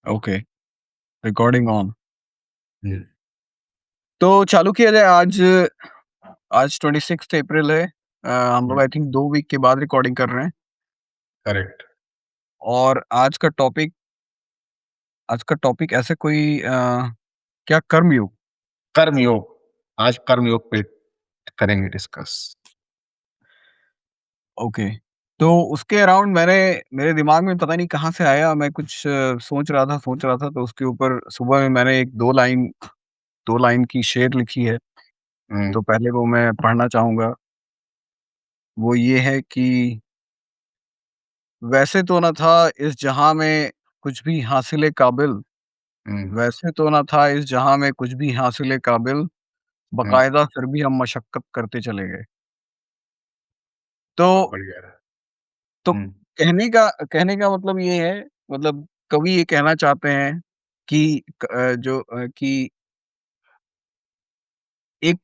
Okay, recording on. हुँ, तो चालू किया जाए। आज आज 26 अप्रैल है। हम लोग हुँ, आई थिंक 2 वीक के बाद रिकॉर्डिंग कर रहे हैं। करेक्ट। और आज का टॉपिक ऐसे कोई क्या कर्मयोग। कर्मयोग, आज कर्मयोग पे करेंगे डिस्कस। ओके। तो उसके अराउंड मेरे दिमाग में पता नहीं कहाँ से आया, मैं कुछ सोच रहा था तो उसके ऊपर सुबह में मैंने एक 2 लाइन की शेर लिखी है। हुँ, तो पहले वो मैं पढ़ना चाहूँगा। वो ये है कि वैसे तो ना था इस जहाँ में कुछ भी हासिले काबिल, हुँ, वैसे तो ना था इस जहाँ में कुछ भी हासिले काबिल, हुँ, बाकायदा फिर भी हम मशक्कत करते चले गए। तो बहुत बढ़िया है। तो हुँ, कहने का मतलब ये है, मतलब कवि ये कहना चाहते हैं कि कि एक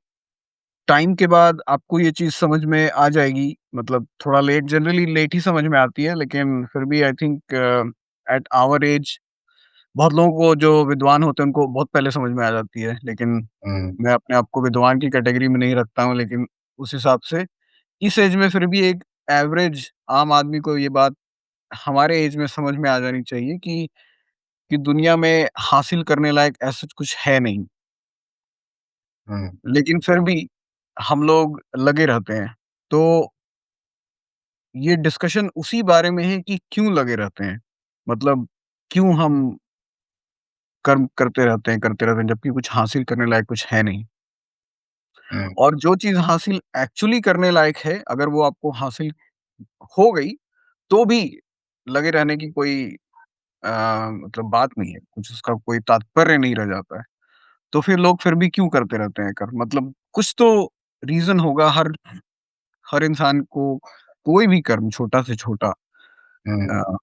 टाइम के बाद आपको ये चीज़ समझ में आ जाएगी, मतलब थोड़ा लेट, जनरली लेट ही समझ में आती है, लेकिन फिर भी I think at our age बहुत लोगों को, जो विद्वान होते हैं, उनको बहुत पहले समझ में आ जाती है। लेकिन हुँ, मैं अपने आप को विद्वान की कैटेगरी में नहीं रखता हूँ, लेकिन उस हिसाब से इस एज में फिर भी एक एवरेज आम आदमी को ये बात हमारे एज में समझ में आ जानी चाहिए कि दुनिया में हासिल करने लायक ऐसा कुछ है नहीं। हुँ, लेकिन फिर भी हम लोग लगे रहते हैं। तो ये डिस्कशन उसी बारे में है कि क्यों लगे रहते हैं? मतलब क्यों हम कर्म करते रहते हैं जबकि कुछ हासिल करने लायक कुछ है नहीं? हुँ, और जो चीज़ हासिल एक्चुअली करने लायक है, अगर वो आपको हासिल हो गई, तो भी लगे रहने की कोई अ, मतलब बात नहीं है, कुछ उसका कोई तात्पर्य नहीं रह जाता है। तो फिर लोग फिर भी क्यों करते रहते हैं कर्म? मतलब कुछ तो रीज़न होगा। हर हर इंसान को कोई भी कर्म छोटा से छोटा हुँ, अ,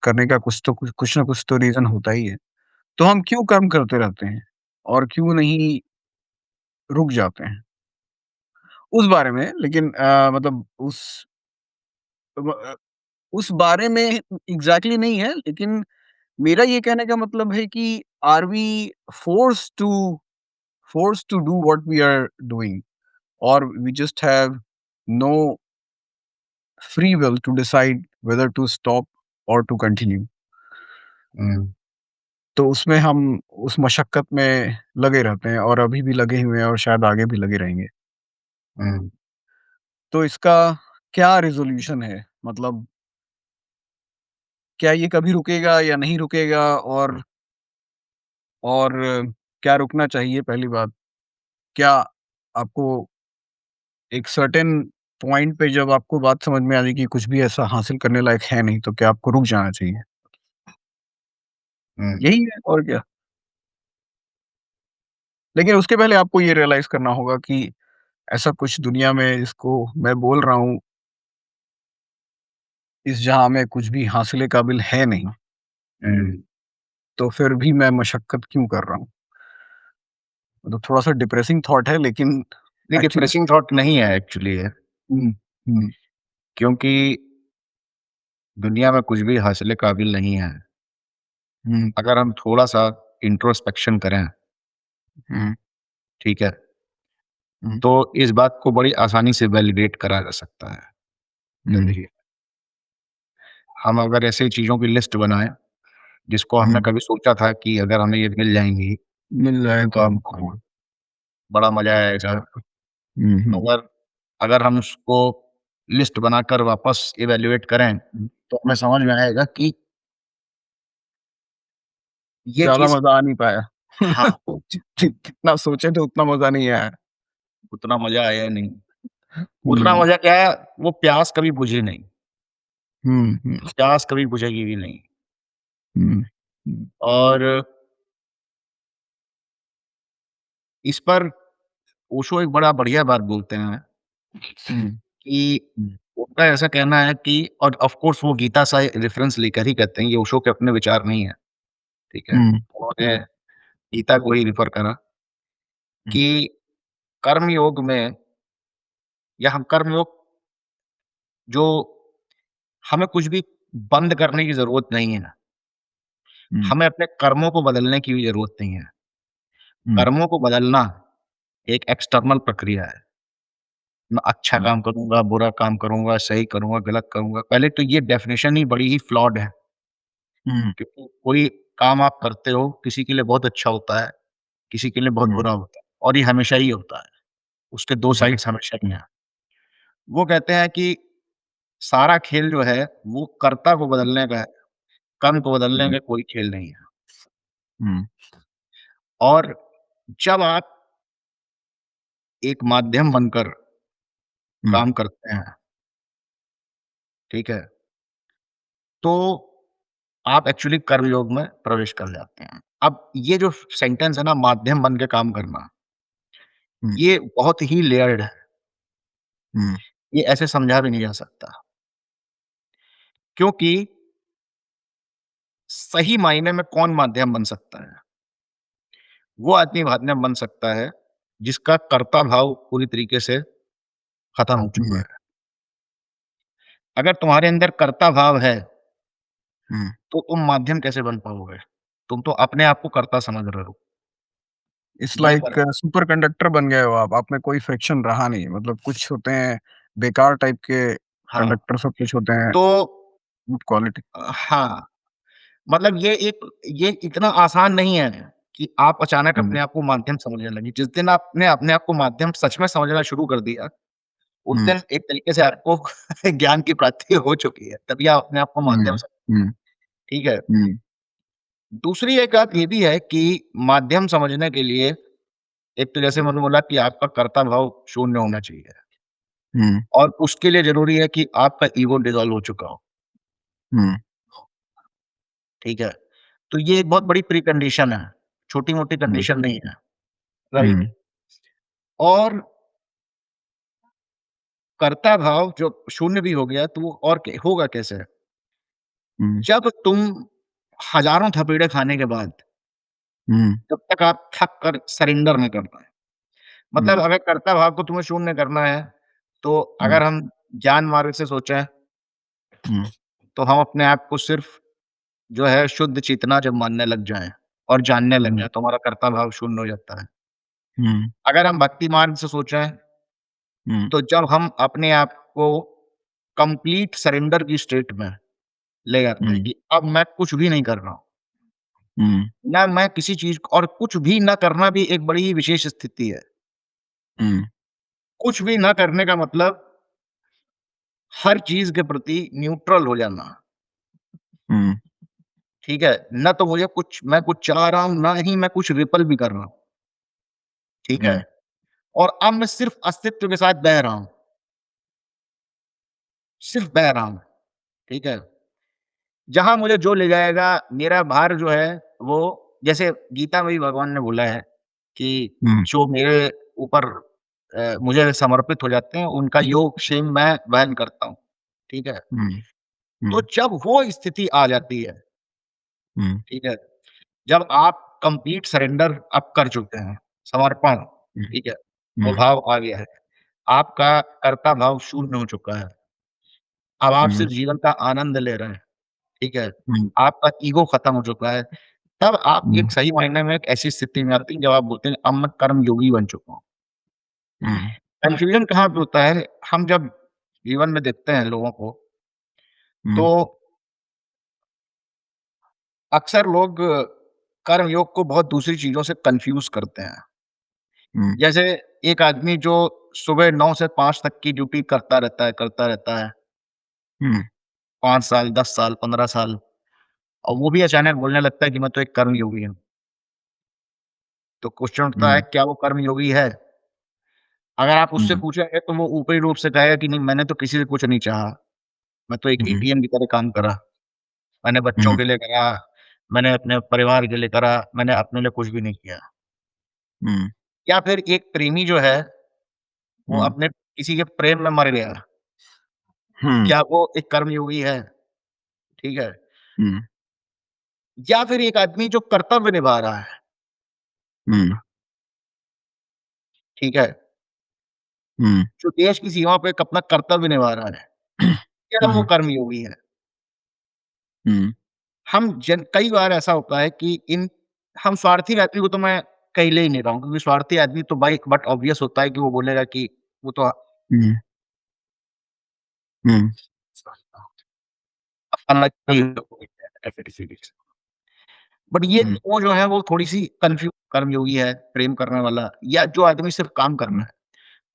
करने का कुछ ना कुछ तो रीज़न होता ही है। तो हम क्यों कर्म करते रहते हैं और क्यों नहीं रुक जाते हैं? उस बारे में, लेकिन मतलब व उस बारे में एग्ज़ैक्टली नहीं है, लेकिन मेरा ये कहने का मतलब है कि are we forced to forced to do what we are doing, और we just have no free will to decide whether to stop और टू कंटिन्यू। हुँ, तो उसमें हम उस मशक्कत में लगे रहते हैं, और अभी भी लगे हुए हैं और शायद आगे भी लगे रहेंगे। हुँ, तो इसका क्या रिज़ॉल्यूशन है? मतलब क्या ये कभी रुकेगा या नहीं रुकेगा? और क्या रुकना चाहिए, पहली बात? क्या आपको एक सर्टेन पॉइंट पे जब आपको बात समझ में आ जाए कि कुछ भी ऐसा हासिल करने लायक है नहीं, तो क्या आपको रुक जाना चाहिए? हुँ, यही है, और क्या? लेकिन उसके पहले आपको ये रियलाइज़ करना होगा कि ऐसा कुछ दुनिया में, जिसको मैं बोल रहा हूँ, इस जहाँ में कुछ भी हासिल काबिल है नहीं, हुँ। तो फिर भी मैं मशक्कत क्यों कर रहा हूँ? मतलब थोड़ा-सा डिप्रेसिंग थॉट है, लेकिन नहीं, एक्चुअली डिप्रेसिंग थॉट नहीं है एक्चुअली ये, हुँ, हुँ, क्योंकि दुनिया में कुछ भी हासिल काबिल नहीं है। हुँ, अगर हम थोड़ा-सा इंट्रोस्पेक्शन करें, हुँ, ठीक है? हुँ, तो इस बात को बड़ी आसानी से वैलिडेट करा जा सकता है। हुँ, देखिए, हम अगर ऐसे चीज़ों की लिस्ट बनाएँ, जिसको हमने हुँ। कभी सोचा था कि अगर हमें ये मिल जाएँगी, मिल जाए तो तो हम हमको बड़ा मज़ा आएगा। हुँ, हुँ, अगर अगर हम उसको लिस्ट बनाकर वापस इवैल्यूएट करें, हुँ। तो हमें समझ में आएगा कि ये ज़्यादा चीज़ मज़ा आ नहीं पाया। हाँ, जितना सोचे थे उतना मज़ा नहीं आया। उतना मज़ा आया नहीं। उतना हुँ, मज़ा क्या है, वो प्यास कभी बुझी नहीं, हुँ, हुँ, प्यास कभी बुझेगी भी नहीं। हुँ, हुँ, और इस पर ओशो एक बड़ा बढ़िया बात बोलते हैं हुँ, कि उनका ऐसा कहना है कि और ऑफ़ कोर्स वो गीता से रेफ़रेंस लेकर ही कहते हैं, ये ओशो के अपने विचार नहीं है, ठीक है? हुँ, उन्होंने गीता को ही रेफ़र करा हुँ, कि कर्म योग में या हम कर्म योग जो हमें कुछ भी बंद करने की ज़रूरत नहीं है। हुँ, हमें अपने कर्मों को बदलने की भी ज़रूरत नहीं है। हुँ, कर्मों को बदलना एक एक्सटर्नल प्रक्रिया है। मैं अच्छा हुँ, काम करूँगा, बुरा काम करूँगा, सही करूँगा, गलत करूँगा। पहले तो ये डेफ़िनेशन ही बड़ी ही फ्लॉड है, हुँ, क्योंकि कोई काम आप करते हो, किसी के लिए बहुत अच्छा होता है, किसी के लिए बहुत हुँ, बुरा होता है और ये हमेशा ही होता है। उसके 2 हुँ, साइड्स हमेशा ही हैं। वो कहते हैं कि सारा खेल जो है, वो कर्ता को बदलने का है, कर्म को बदलने हुँ, का कोई खेल नहीं है। हुँ, और जब आप एक माध्यम बनकर हुँ, काम करते हैं, ठीक है? तो आप एक्चुअली कर्मयोग में प्रवेश कर जाते हैं। अब ये जो सेंटेंस है ना, माध्यम बन के काम करना, हुँ, ये बहुत ही लेयर्ड है। हुँ, ये ऐसे समझा भी नहीं जा सकता, क्योंकि सही मायने में कौन माध्यम बन सकता है? वो आदमी माध्यम बन सकता है, जिसका कर्ता भाव पूरी तरीके से खत्म हो चुका हुँ, है। अगर तुम्हारे अंदर कर्ता भाव है, हुँ। तो तुम माध्यम कैसे बन पाओगे? तुम तो अपने आप को कर्ता समझ रहे हो। इट्स मैं लाइक कर सुपर कंडक्टर बन गए हो आप में कोई फ्रिक्शन रहा नहीं। मतलब कुछ होते हैं बेकार टाइप के हाँ, कंडक्टर्स और कुछ होते हैं तो गुड क्वालिटी। हाँ, मतलब ये इतना आसान नहीं है कि आप अचानक हुँ, अपने आप को माध्यम समझने लगे। जिस दिन आपने अपने आप को माध्यम सच में समझना शुरू कर दिया, उस हुँ, दिन एक तरीके से आपको ज्ञान की प्राप्ति हो चुकी है, तभी आप अपने आप को माध्यम हुँ, हुँ, ठीक है? हुँ, दूसरी एक बात ये भी है कि माध्यम समझने के लिए एक तो जैसे मैंने बोला कि आपका कर्ता भाव शून्य होना चाहिए हुँ, और उसके लिए ज़रूरी है कि आपका ईगो डिसॉल्व हो चुका हो, हुँ, ठीक है? तो ये एक बहुत बड़ी प्री कंडीशन है, छोटी-मोटी हुँ, कंडीशन नहीं है, राइट? हुँ, और कर्ता भाव जब शून्य भी हो गया तो वो और होगा कैसे? हुँ, जब तुम हज़ारों थपेड़े खाने के बाद हुँ, जब तक आप थक कर सरेंडर नहीं कर पाए। मतलब हुँ, अगर कर्ता भाव को तुम्हें शून्य करना है, तो हुँ, अगर हम ज्ञान मार्ग से सोचें, हुँ, तो हम अपने आप को सिर्फ़ जो है शुद्ध चेतना जब मानने लग जाएँ और जानने लग हुँ, जाएँ, तो हमारा कर्ता भाव शून्य हो जाता है। हुँ, अगर हम भक्ति मार्ग से सोचें, हुँ, तो जब हम अपने आप को कंप्लीट सरेंडर की स्टेट में ले आते हैं हुँ, कि अब मैं कुछ भी नहीं कर रहा हूँ। हुँ, ना मैं किसी चीज़ को और कुछ भी ना करना भी एक बड़ी ही विशेष स्थिति है। हुँ, कुछ भी ना करने का मतलब हर चीज़ के प्रति न्यूट्रल हो जाना, हुँ, ठीक है? ना तो मुझे कुछ मैं कुछ चाह रहा हूँ, ना ही मैं कुछ रिपल भी कर रहा हूँ, ठीक है? हुँ, और अब मैं सिर्फ़ अस्तित्व के साथ बह रहा हूँ, सिर्फ़ बह रहा हूँ, ठीक है? जहाँ मुझे जो ले जाएगा, मेरा भार जो है वो जैसे गीता में भी भगवान ने बोला है कि हुँ, जो मेरे ऊपर मुझे समर्पित हो जाते हैं, उनका योग क्षेम मैं वहन करता हूँ, ठीक है? हुँ, तो हुँ, जब वो स्थिति आ जाती है, हुँ, ठीक है? जब आप कंप्लीट सरेंडर आप कर चुके हैं, समर्पण, ठीक है? वो हुँ, भाव आ गया है, आपका कर्ता भाव शून्य हो चुका है, अब आप हुँ, सिर्फ़ जीवन का आनंद ले रहे हैं, ठीक है? हुँ, आपका ईगो खत्म हो चुका है, तब आप हुँ, एक सही मायने में एक ऐसी स्थिति में आते हैं जब आप बोलते हैं अब मैं कर्म योगी बन चुका हूँ। हुँ, कन्फ्यूज़न कहाँ पे होता है, हम जब जीवन में देखते हैं लोगों को, तो हुँ, अक्सर लोग कर्म योग को बहुत दूसरी चीज़ों से कन्फ्यूज़ करते हैं। हुँ, जैसे एक आदमी जो सुबह 9 से 5 तक की ड्यूटी करता रहता है, हुँ, 5 साल, 10 साल, 15 साल और वो भी अचानक बोलने लगता है कि मैं तो एक कर्म योगी हूँ। तो क्वेश्चन उठता है हुँ, क्या वो कर्म योगी है? अगर आप उससे हुँ, पूछेंगे तो वो ऊपरी रूप से कहेगा कि नहीं मैंने तो किसी से कुछ नहीं चाहा। मैं तो एक हुँ, एटीएम की तरह काम करा। मैंने बच्चों हुँ, के लिए करा, मैंने अपने परिवार के लिए करा, मैंने अपने लिए कुछ भी नहीं किया। हुँ, या फिर एक प्रेमी जो है, वो हुँ, अपने किसी के प्रेम में मर गया। हुँ, क्या वो एक कर्मयोगी है? ठीक है? हुँ, या फिर एक आदमी जो कर्तव्य निभा रहा है, हुँ, ठीक है? हुँ, जो देश की सीमा पे एक अपना कर्तव्य निभा रहा है, क्या वो हुँ, कर्मयोगी है? हुँ, हम जन कई बार ऐसा होता है कि इन हम स्वार्थी आदमी को तो मैं कह ले ही नहीं रहा हूँ, क्योंकि स्वार्थी आदमी तो भाई बट ऑब्वियस होता है कि वो बोलेगा कि वो तो हुँ, हुँ, अलग ही बट ये हुँ, वो जो है वो थोड़ी-सी कन्फ्यूज़ कर्मयोगी है, प्रेम करने वाला या जो आदमी सिर्फ़ काम कर रहा हुँ, है।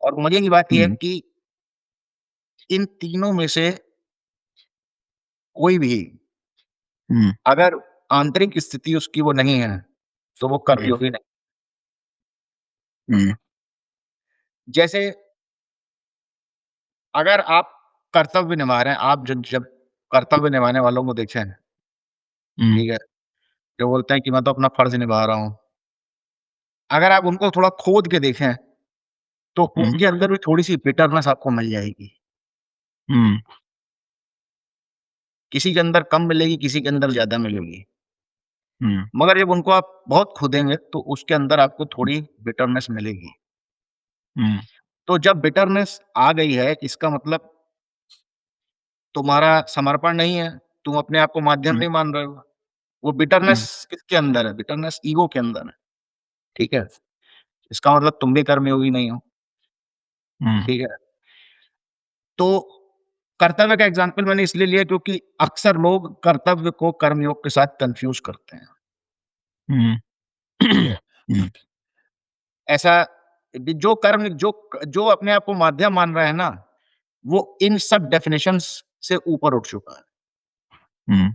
और मज़े की बात ये है हुँ, कि इन तीनों में से कोई भी हुँ, अगर आंतरिक स्थिति उसकी वो नहीं है, तो वो कर्मयोगी नहीं। हुँ, जैसे अगर आप कर्तव्य निभा रहे हैं, आप जब जब कर्तव्य निभाने वालों को देखें, हुँ, ठीक है? जो बोलते हैं कि मैं तो अपना फ़र्ज़ निभा रहा हूँ। अगर आप उनको थोड़ा खोद के देखें, तो हुँ, उनके अंदर भी थोड़ी-सी बिटरनेस आपको मिल जाएगी। हुँ, किसी के अंदर कम मिलेगी, किसी के अंदर ज़्यादा मिलेगी। हुँ, मगर जब उनको आप बहुत खोदेंगे, तो उसके अंदर आपको थोड़ी बिटरनेस मिलेगी। हुँ, तो जब बिटरनेस आ गई है, इसका मतलब तुम्हारा समर्पण नहीं है, तुम अपने आप को माध्यम हुँ, नहीं मान रहे हो। वो बिटरनेस हुँ, किसके अंदर है? बिटरनेस ईगो के अंदर है, ठीक है? इसका मतलब तुम भी कर्मयोगी नहीं हो, हुँ, ठीक है? तो कर्तव्य का एग्ज़ाम्पल मैंने इसलिए लिया क्योंकि अक्सर लोग कर्तव्य को कर्मयोग के साथ कन्फ्यूज़ करते हैं, हुँ, ठीक है? हुँ, ऐसा जो कर्म जो अपने आप को माध्यम मान रहा है ना, वो इन सब डेफिनिशंस से ऊपर उठ चुका है। हुँ,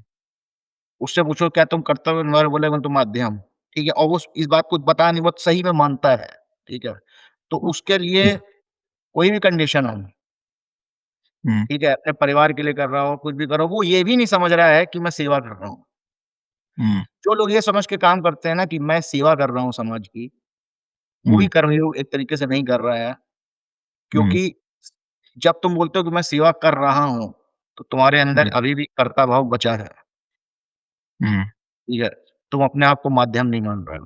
उससे पूछो क्या तुम कर्तव्य निभा रहे हो? बोलेगा मैं तो माध्यम, ठीक है? और वो इस बात को बता नहीं वो सही में मानता है, ठीक है? तो उसके लिए कोई भी कंडीशन हो, हुँ, ठीक है? अपने परिवार के लिए कर रहा हो, कुछ भी कर रहा हो, वो ये भी नहीं समझ रहा है कि मैं सेवा कर रहा हूँ। हुँ, जो लोग ये समझ के काम करते हैं ना कि मैं सेवा कर रहा हूँ समाज की, वो भी हुँ, कर्मयोग एक तरीके से नहीं कर रहा है, हुँ, क्योंकि जब तुम बोलते हो कि मैं सेवा कर रहा हूँ, तो तुम्हारे अंदर हुँ, अभी भी कर्ता भाव बचा है, हुँ, ठीक है? तुम अपने आप को माध्यम नहीं मान रहे हो।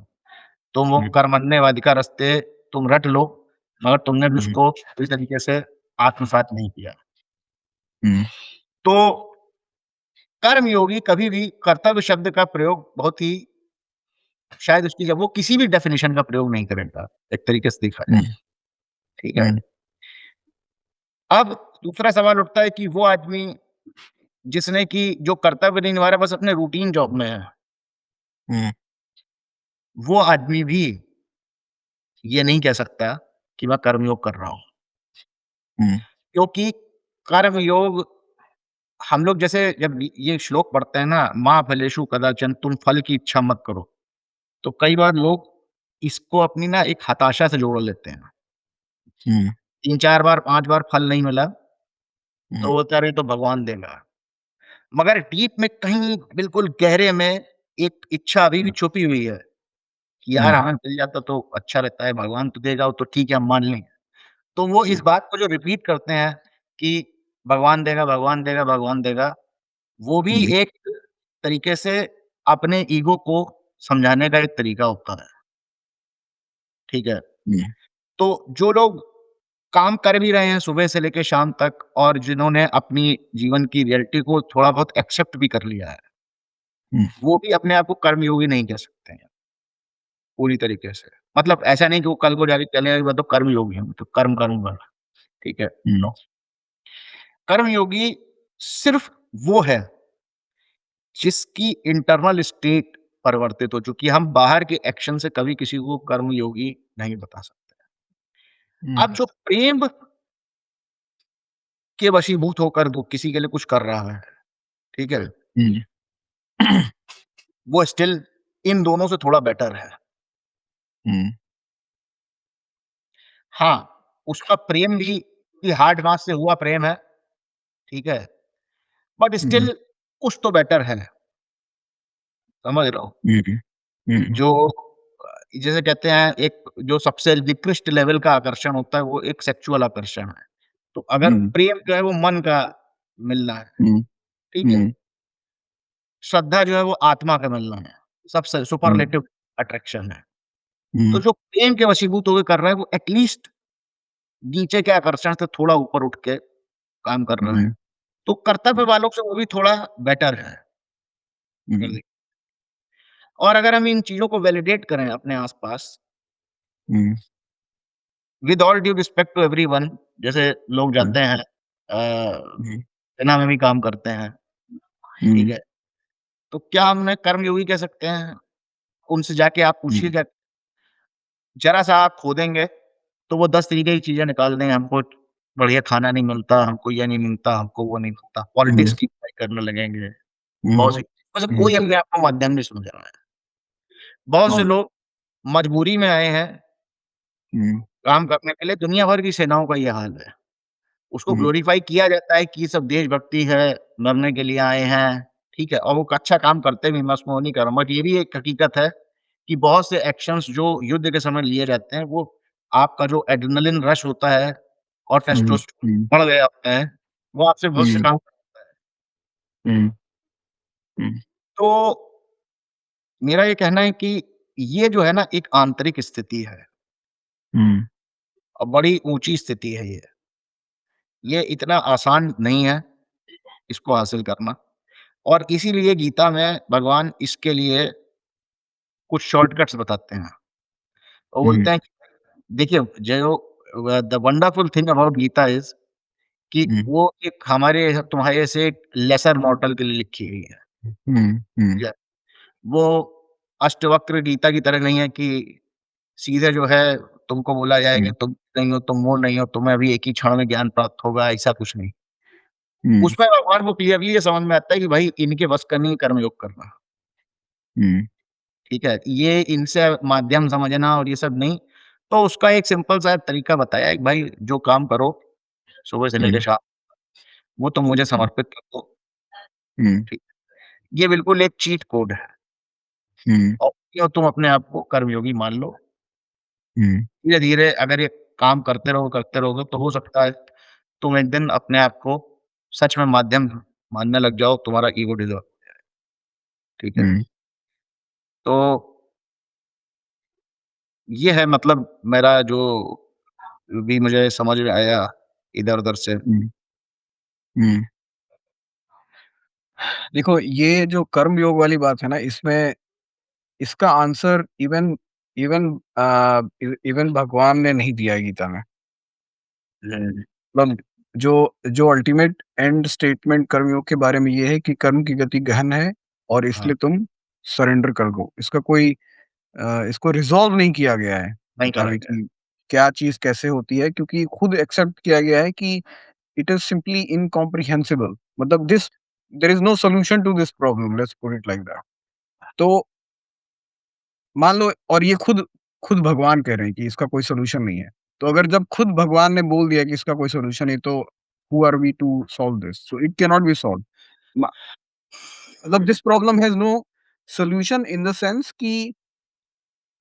तुम वो हुँ, कर्मण्यवादी का रास्ते तुम रट लो, मगर तुमने भी हुँ, उसको पूरी तरीके से आत्मसात नहीं किया। हुँ, तो कर्मयोगी कभी भी कर्तव्य शब्द का प्रयोग बहुत ही शायद उसकी जब वो किसी भी डेफिनिशन का प्रयोग नहीं करेगा, एक तरीके से देखा जाए, हुँ, ठीक है? हुँ, अब दूसरा सवाल उठता है कि वो आदमी जिसने कि जो कर्तव्य नहीं निभा रहा, बस अपने रूटीन जॉब में है, हुँ, वो आदमी भी ये नहीं कह सकता कि मैं कर्मयोग कर रहा हूँ। हुँ, क्योंकि कर्मयोग हम लोग जैसे जब ये श्लोक पढ़ते हैं ना, "मा फलेषु कदाचन" तुम फल की इच्छा मत करो। तो कई बार लोग इसको अपनी ना एक हताशा से जोड़ लेते हैं। हुँ, 3-4 बार, 5 बार फल नहीं मिला, हुँ, तो बोलते हैं, "अरे! ये तो भगवान देगा।" मगर डीप में कहीं बिल्कुल गहरे में एक इच्छा अभी भी छुपी हुई है कि यार हुँ, हमें मिल जाता तो अच्छा रहता है, भगवान तो देगा वो तो ठीक है हम मान लेंगे। तो वो इस बात को जो रिपीट करते हैं कि भगवान देगा, भगवान देगा, भगवान देगा, वो भी हुँ, एक तरीके से अपने ईगो को समझाने का एक तरीका होता है, ठीक है? हुँ, तो जो लोग काम कर भी रहे हैं सुबह से लेके शाम तक और जिन्होंने अपनी जीवन की रियलिटी को थोड़ा बहुत एक्सेप्ट भी कर लिया है, हुँ, वो भी अपने आप को कर्मयोगी नहीं कह सकते हैं, पूरी तरीके से। मतलब ऐसा नहीं कि वो कल को जाके कहेंगे मैं तो कर्मयोगी हूँ, तो कर्म करूँगा, ठीक है? हुँ, नो। कर्मयोगी सिर्फ़ वो है जिसकी इंटरनल स्टेट परिवर्तित हो चुकी है। हम बाहर के एक्शन से कभी किसी को कर्मयोगी नहीं बता सकते। हुँ, अब जो प्रेम के वशीभूत होकर वो किसी के लिए कुछ कर रहा है, ठीक है? हुँ, वो स्टिल इन दोनों से थोड़ा बेटर है। हुँ, हाँ, उसका प्रेम भी कि हार्ड मास से हुआ प्रेम है, ठीक है? बट हुँ, स्टिल कुछ तो बेटर है, समझ रहे हो? हुँ, हुँ, जो जिसे कहते हैं एक जो सबसे निकृष्ट लेवल का आकर्षण होता है, वो एक सेक्सुअल आकर्षण है। तो अगर हुँ, प्रेम जो है वो मन का मिलना है, हुँ, ठीक है? हुँ, श्रद्धा जो है वो आत्मा का मिलना है, सबसे हुँ, सुपरलेटिव अट्रैक्शन है। तो हुँ, जो प्रेम के वशीभूत होके कर रहा है, वो एटलीस्ट नीचे के आकर्षण से थोड़ा ऊपर उठ के काम कर रहा है। हुँ, तो कर्तव्य वालों से वो भी थोड़ा बेटर है। हुँ, और अगर हम इन चीज़ों को वैलिडेट करें अपने आस-पास, हुँ, with all due respect to everyone, जैसे लोग हुँ, जाते हैं हुँ, सेना में भी काम करते हैं, ठीक हुँ, है? तो क्या हम उन्हें कर्मयोगी कह सकते हैं? उनसे जाके आप हुँ, पूछिएगा, ज़रा-सा आप खोदेंगे, तो वो 10 तरीके की चीज़ें निकाल देंगे, हमको बढ़िया खाना नहीं मिलता, हमको ये नहीं मिलता, हमको वो नहीं मिलता। पॉलिटिक्स हुँ, की बुराई करने लगेंगे, हुँ, बहुत सी मतलब हुँ, कोई अपने आप को माध्यम नहीं समझ रहा है। बहुत से हुँ, लोग मजबूरी में आए हैं हुँ, काम करने के लिए, दुनिया भर की सेनाओं का ये हाल है। उसको हुँ, ग्लोरीफाई किया जाता है कि ये सब देशभक्ति है, मरने के लिए आए हैं, ठीक है? और वो अच्छा काम करते भी हैं, मैं उसमें वो नहीं कह रहा हूँ, बट ये भी एक हकीकत है कि बहुत से एक्शन्स जो युद्ध के समय लिए जाते हैं, वो आपका जो एड्रेनालिन रश होता है और हुँ, टेस्टोस्टेरोन हुँ, बढ़ गए होते हैं, वो आपसे बहुत से हुँ, काम करता है। हुँ, हुँ, तो मेरा ये कहना है कि ये जो है ना एक आंतरिक स्थिति है हुँ, और बड़ी ऊँची स्थिति है ये। ये इतना आसान नहीं है इसको हासिल करना, और इसीलिए गीता में भगवान इसके लिए कुछ शॉर्टकट्स बताते हैं। वो हुँ, बोलते हैं कि देखिए, जो the wonderful thing about Gita is कि हुँ, वो एक हमारे तुम्हारे जैसे एक लेसर मॉर्टल के लिए लिखी गई है। हुँ, हुँ, ठीक है? वो अष्टवक्र गीता की तरह नहीं है कि सीधे जो है तुमको बोला जाएगा हुँ, तुम नहीं हो, तुम वो नहीं हो, तुम्हें अभी एक ही क्षण में ज्ञान प्राप्त होगा, ऐसा कुछ नहीं। हुँ, उसमें भगवान को क्लियरली ये समझ में आता है कि भाई इनके बस का नहीं है कर्मयोग करना। हुँ, ठीक है? ये इनसे माध्यम समझना और ये सब नहीं, तो उसका एक सिंपल सा तरीका बताया है कि भाई जो काम करो, सुबह से लेके हुँ, शाम, वो तुम मुझे हुँ, समर्पित कर दो, हुँ, ठीक। ये बिल्कुल एक चीट कोड है हुँ, और क्यों तुम अपने आप को कर्मयोगी मान लो। हुँ, धीरे-धीरे अगर ये काम करते रहोगे तो हो सकता है तुम एक दिन अपने आप को सच में माध्यम मानने लग जाओ, तुम्हारा ईगो डिज़ॉल्व, ठीक है? हुँ, तो ये है मतलब मेरा जो भी मुझे समझ में आया इधर-उधर से। हुँ, हुँ। देखो, ये जो कर्म योग वाली बात है ना, इसमें इसका आंसर इवन इवन इवन भगवान ने नहीं दिया है गीता में। हुँ, मतलब जो जो अल्टीमेट एंड स्टेटमेंट कर्मयोग के बारे में ये है कि कर्म की गति गहन है और हाँ, इसलिए तुम सरेंडर कर दो। इसका कोई इसको रिज़ॉल्व नहीं किया गया है नहीं गीता करा में गया। कि क्या चीज़ कैसे होती है, क्योंकि खुद एक्सेप्ट किया गया है कि इट इज़ सिंपली इनकॉम्प्रिहेंसिबल। मतलब this there is no solution to this problem, let's put it like that. तो मान लो, और ये खुद खुद भगवान कह रहे हैं कि इसका कोई सॉल्यूशन नहीं है। तो अगर जब खुद भगवान ने बोल दिया कि इसका कोई सॉल्यूशन नहीं, तो who are we to solve this? So it can not be solved. म मतलब this problem has no solution in the sense कि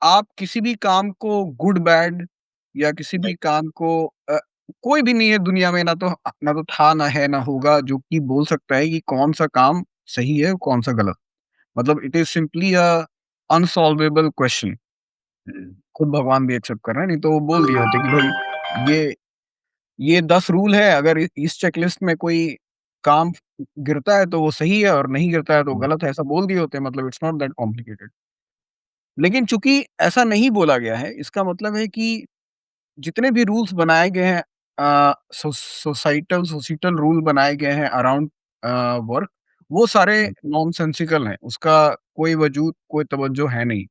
आप किसी भी काम को गुड बैड या किसी भी काम को कोई भी नहीं है दुनिया में, ना तो था, ना है, ना होगा, जो कि बोल सकता है कि कौन-सा काम सही है, कौन-सा गलत। मतलब it is simply a unsolvable question. हुँ, खुद भगवान भी एक्सेप्ट कर रहे हैं, नहीं तो वो बोल दिए होते कि भाई ये 10 रूल है, अगर इस चेकलिस्ट में कोई काम गिरता है तो वो सही है और नहीं गिरता है तो हुँ, गलत है, ऐसा बोल दिए होते, मतलब इट्स नॉट दैट कॉम्प्लिकेटेड। लेकिन चूँकि ऐसा नहीं बोला गया है, इसका मतलब है कि जितने भी रूल्स बनाए गए हैं, सोसाइटल रूल बनाए गए हैं अराउंड वर्क, वो सारे हुँ, नॉनसेंसिकल हैं, उसका कोई वजूद, कोई तवज्जो है नहीं।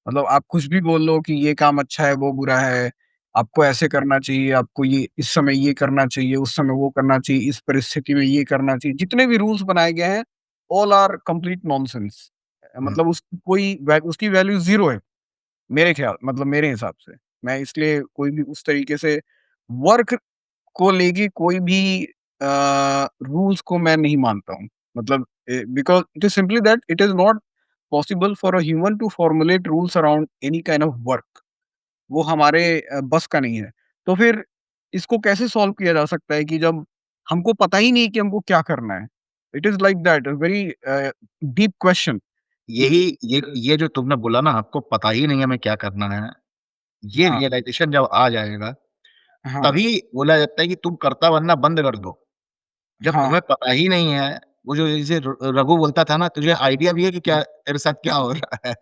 मतलब आप कुछ भी बोल लो कि ये काम अच्छा है, वो बुरा है, आपको ऐसे करना चाहिए, आपको ये इस समय ये करना चाहिए, उस समय वो करना चाहिए, इस परिस्थिति में ये करना चाहिए। जितने भी रूल्स बनाए गए हैं, ऑल आर कंप्लीट नॉनसेंस। हुँ, मतलब उसकी वैल्यू ज़ीरो है, मेरे हिसाब से। मैं इसलिए कोई भी उस तरीके से वर्क को लेके कोई भी रूल्स को मैं नहीं मानता हूँ। मतलब because it is simply that it is not possible for a human to formulate rules around any kind of work. वो हमारे बस का नहीं है। तो फिर इसको कैसे सॉल्व किया जा सकता है कि जब हमको पता ही नहीं कि हमको क्या करना है? It is like that, a very deep question कि यही ये जो तुमने बोला ना आपको पता ही नहीं है हमें क्या करना है, ये हाँ, रियलाइज़ेशन जब आ जाएगा, हाँ, तभी बोला जाता है कि तुम कर्ता बनना बंद कर दो। जब हाँ, तुम्हें पता ही नहीं है, वो जो जैसे रघु बोलता था ना, तुझे आइडिया भी है कि क्या तेरे साथ क्या हो रहा है?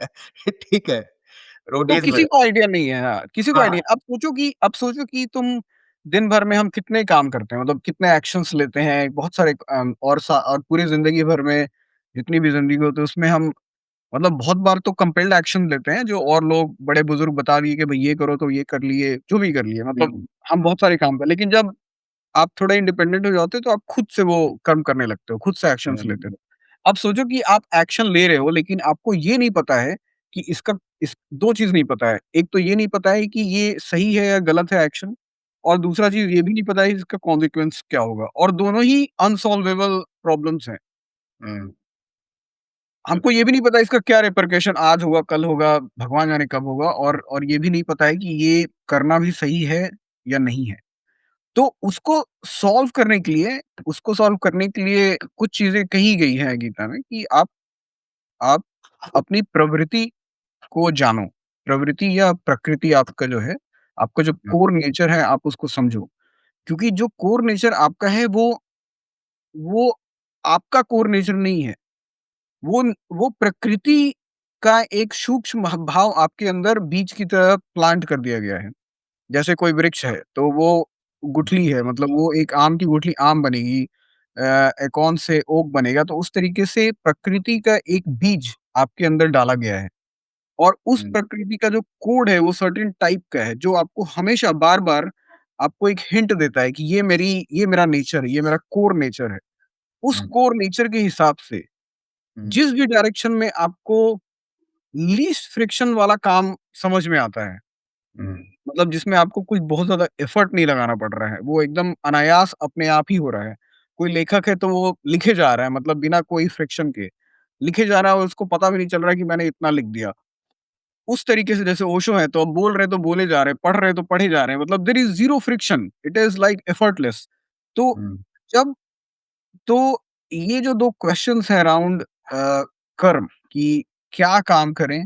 ठीक है, तो रोडीज़ में किसी को आइडिया नहीं है, हाँ, किसी को हाँ, आइडिया अब सोचो कि तुम दिन भर में हम कितने काम करते हैं, मतलब कितने एक्शंस लेते हैं, बहुत सारे और पूरी ज़िंदगी भर में जितनी भी ज़िंदगी होती है उसमें हम मतलब बहुत बार तो कंपेल्ड एक्शन लेते हैं, जो और लोग बड़े-बुज़ुर्ग बता दिए कि भई ये करो तो ये कर लिए, जो भी कर लिए मतलब हुँ, हम बहुत सारे काम कर लेकिन जब आप थोड़ा इंडिपेंडेंट हो जाते हो तो आप खुद से वो कर्म करने लगते हो, खुद से एक्शंस लेते हुँ, हो। अब सोचो कि आप एक्शन ले रहे हो लेकिन आपको ये नहीं पता है कि इसका इस 2 चीज़ नहीं पता है। एक तो ये नहीं पता है कि ये सही है या गलत है एक्शन और दूसरा चीज़ ये भी नहीं पता है इसका कॉन्सेक्वेंस क्या होगा और दोनों ही अनसॉल्वेबल प्रॉब्लम्स हैं। हुँ, हमको ये भी नहीं पता इसका क्या रिperकशन आज होगा, कल होगा, भगवान जाने कब होगा और ये भी नहीं पता है कि ये करना भी सही है या नहीं है। तो उसको सॉल्व करने के लिए कुछ चीज़ें कही गई हैं गीता में कि आप अपनी प्रवृत्ति को जानो। प्रवृत्ति या प्रकृति आपका जो है, आपका जो हुँ, कोर नेचर है आप उसको समझो। क्योंकि जो कोर नेचर आपका है वो आपका कोर नेचर नहीं है। वो प्रकृति का एक सूक्ष्म भाव आपके अंदर बीज की तरह प्लांट कर दिया गया है। जैसे कोई वृक्ष है, तो वो गुठली है मतलब वो एक आम की गुठली आम बनेगी एकॉन से ओक बनेगा, तो उस तरीके से प्रकृति का एक बीज आपके अंदर डाला गया है और उस हुँ, प्रकृति का जो कोड है वो सर्टेन टाइप का है, जो आपको हमेशा बार-बार आपको एक हिंट देता है कि ये मेरा नेचर है, ये मेरा कोर नेचर है। उस हुँ, कोर नेचर के हिसाब से हुँ, जिस भी डायरेक्शन में आपको लीस्ट फ्रिक्शन वाला काम समझ में आता है, हुँ, मतलब जिसमें आपको कुछ बहुत ज़्यादा एफर्ट नहीं लगाना पड़ रहा है, वो एकदम अनायास अपने आप ही हो रहा है। कोई लेखक है तो वो लिखे जा रहा है मतलब बिना कोई फ्रिक्शन के, लिखे जा रहा है और उसको पता भी नहीं चल रहा है कि मैंने इतना लिख दिया। उस तरीके से जैसे ओशो है तो अब बोल रहे हैं तो बोले जा रहे हैं, पढ़ रहे हैं तो पढ़े जा रहे हैं, मतलब there is zero friction, it is like effortless. तो हुँ, जब तो ये जो 2 क्वेश्चन्स हैं अराउंड कर्म कि क्या काम करें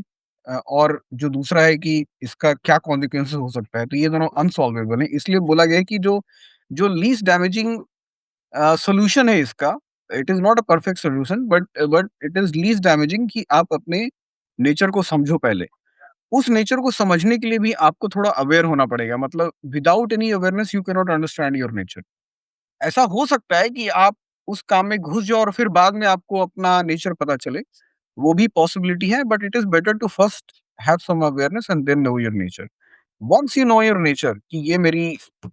और जो दूसरा है कि इसका क्या कॉन्सिक्वेंसेस हो सकता है, तो ये दोनों अनसॉल्वेबल हैं। इसलिए बोला गया है कि जो जो लीस्ट डैमेजिंग सॉल्यूशन है इसका, it is not a perfect solution but it is least damaging कि आप अपने नेचर को समझो पहले। उस नेचर को समझने के लिए भी आपको थोड़ा अवेयर होना पड़ेगा मतलब without any awareness you can not understand your nature. ऐसा हो सकता है कि आप उस काम में घुस जाओ और फिर बाद में आपको अपना नेचर पता चले, वो भी पॉसिबिलिटी है but it is better to first have some awareness and then know your nature. Once you know your nature कि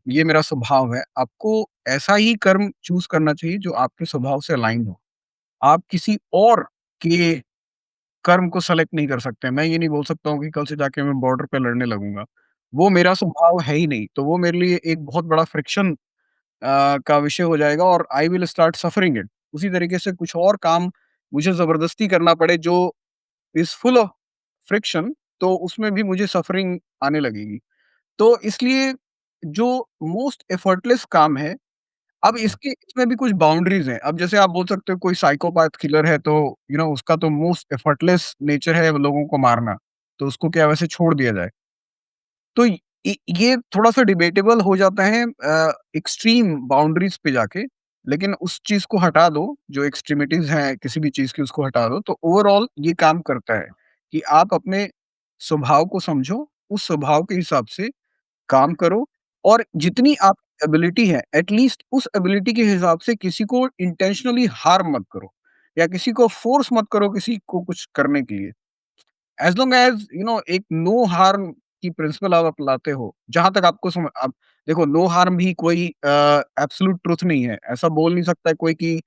ये मेरा स्वभाव है, आपको ऐसा ही कर्म चूज़ करना चाहिए जो आपके स्वभाव से अलाइन्ड हो। आप किसी और के कर्म को सेलेक्ट नहीं कर सकते। मैं ये नहीं बोल सकता हूँ कि कल से जाके मैं बॉर्डर पे लड़ने लगूँगा। वो मेरा स्वभाव है ही नहीं, तो वो मेरे लिए एक बहुत बड़ा फ्रिक्शन का विषय हो जाएगा और I will start suffering it. उसी तरीके से कुछ और काम मुझे ज़बरदस्ती करना पड़े जो इज़ फुल ऑफ फ्रिक्शन तो उसमें भी मुझे सफरिंग आने लगेगी। तो इसलिए जो मोस्ट एफर्टलेस काम है, अब इसमें भी कुछ बाउंड्रीज़ हैं। अब जैसे आप बोल सकते हो कोई साइकोपैथ किलर है तो उसका तो मोस्ट एफर्टलेस नेचर है लोगों को मारना, तो उसको क्या वैसे छोड़ दिया जाए? तो ये थोड़ा-सा डिबेटेबल हो जाता है एक्सट्रीम बाउंड्रीज़ पे जाके, लेकिन उस चीज़ को हटा दो, जो एक्सट्रीमिटीज़ हैं किसी भी चीज़ की उसको हटा दो, तो ओवरऑल ये काम करता है कि आप अपने स्वभाव को समझो, उस स्वभाव के हिसाब से काम करो और जितनी आपकी एबिलिटी है, एट लीस्ट उस एबिलिटी के हिसाब से किसी को इंटेंशनली हार्म मत करो या किसी को फोर्स मत करो किसी को कुछ करने के लिए। एज़ लॉन्ग एज़ एक नो हार्म की प्रिंसिपल आप अपनाते हो, जहाँ तक आपको अब देखो नो हार्म भी कोई एब्सोल्यूट ट्रुथ नहीं है। ऐसा बोल नहीं सकता है कोई कि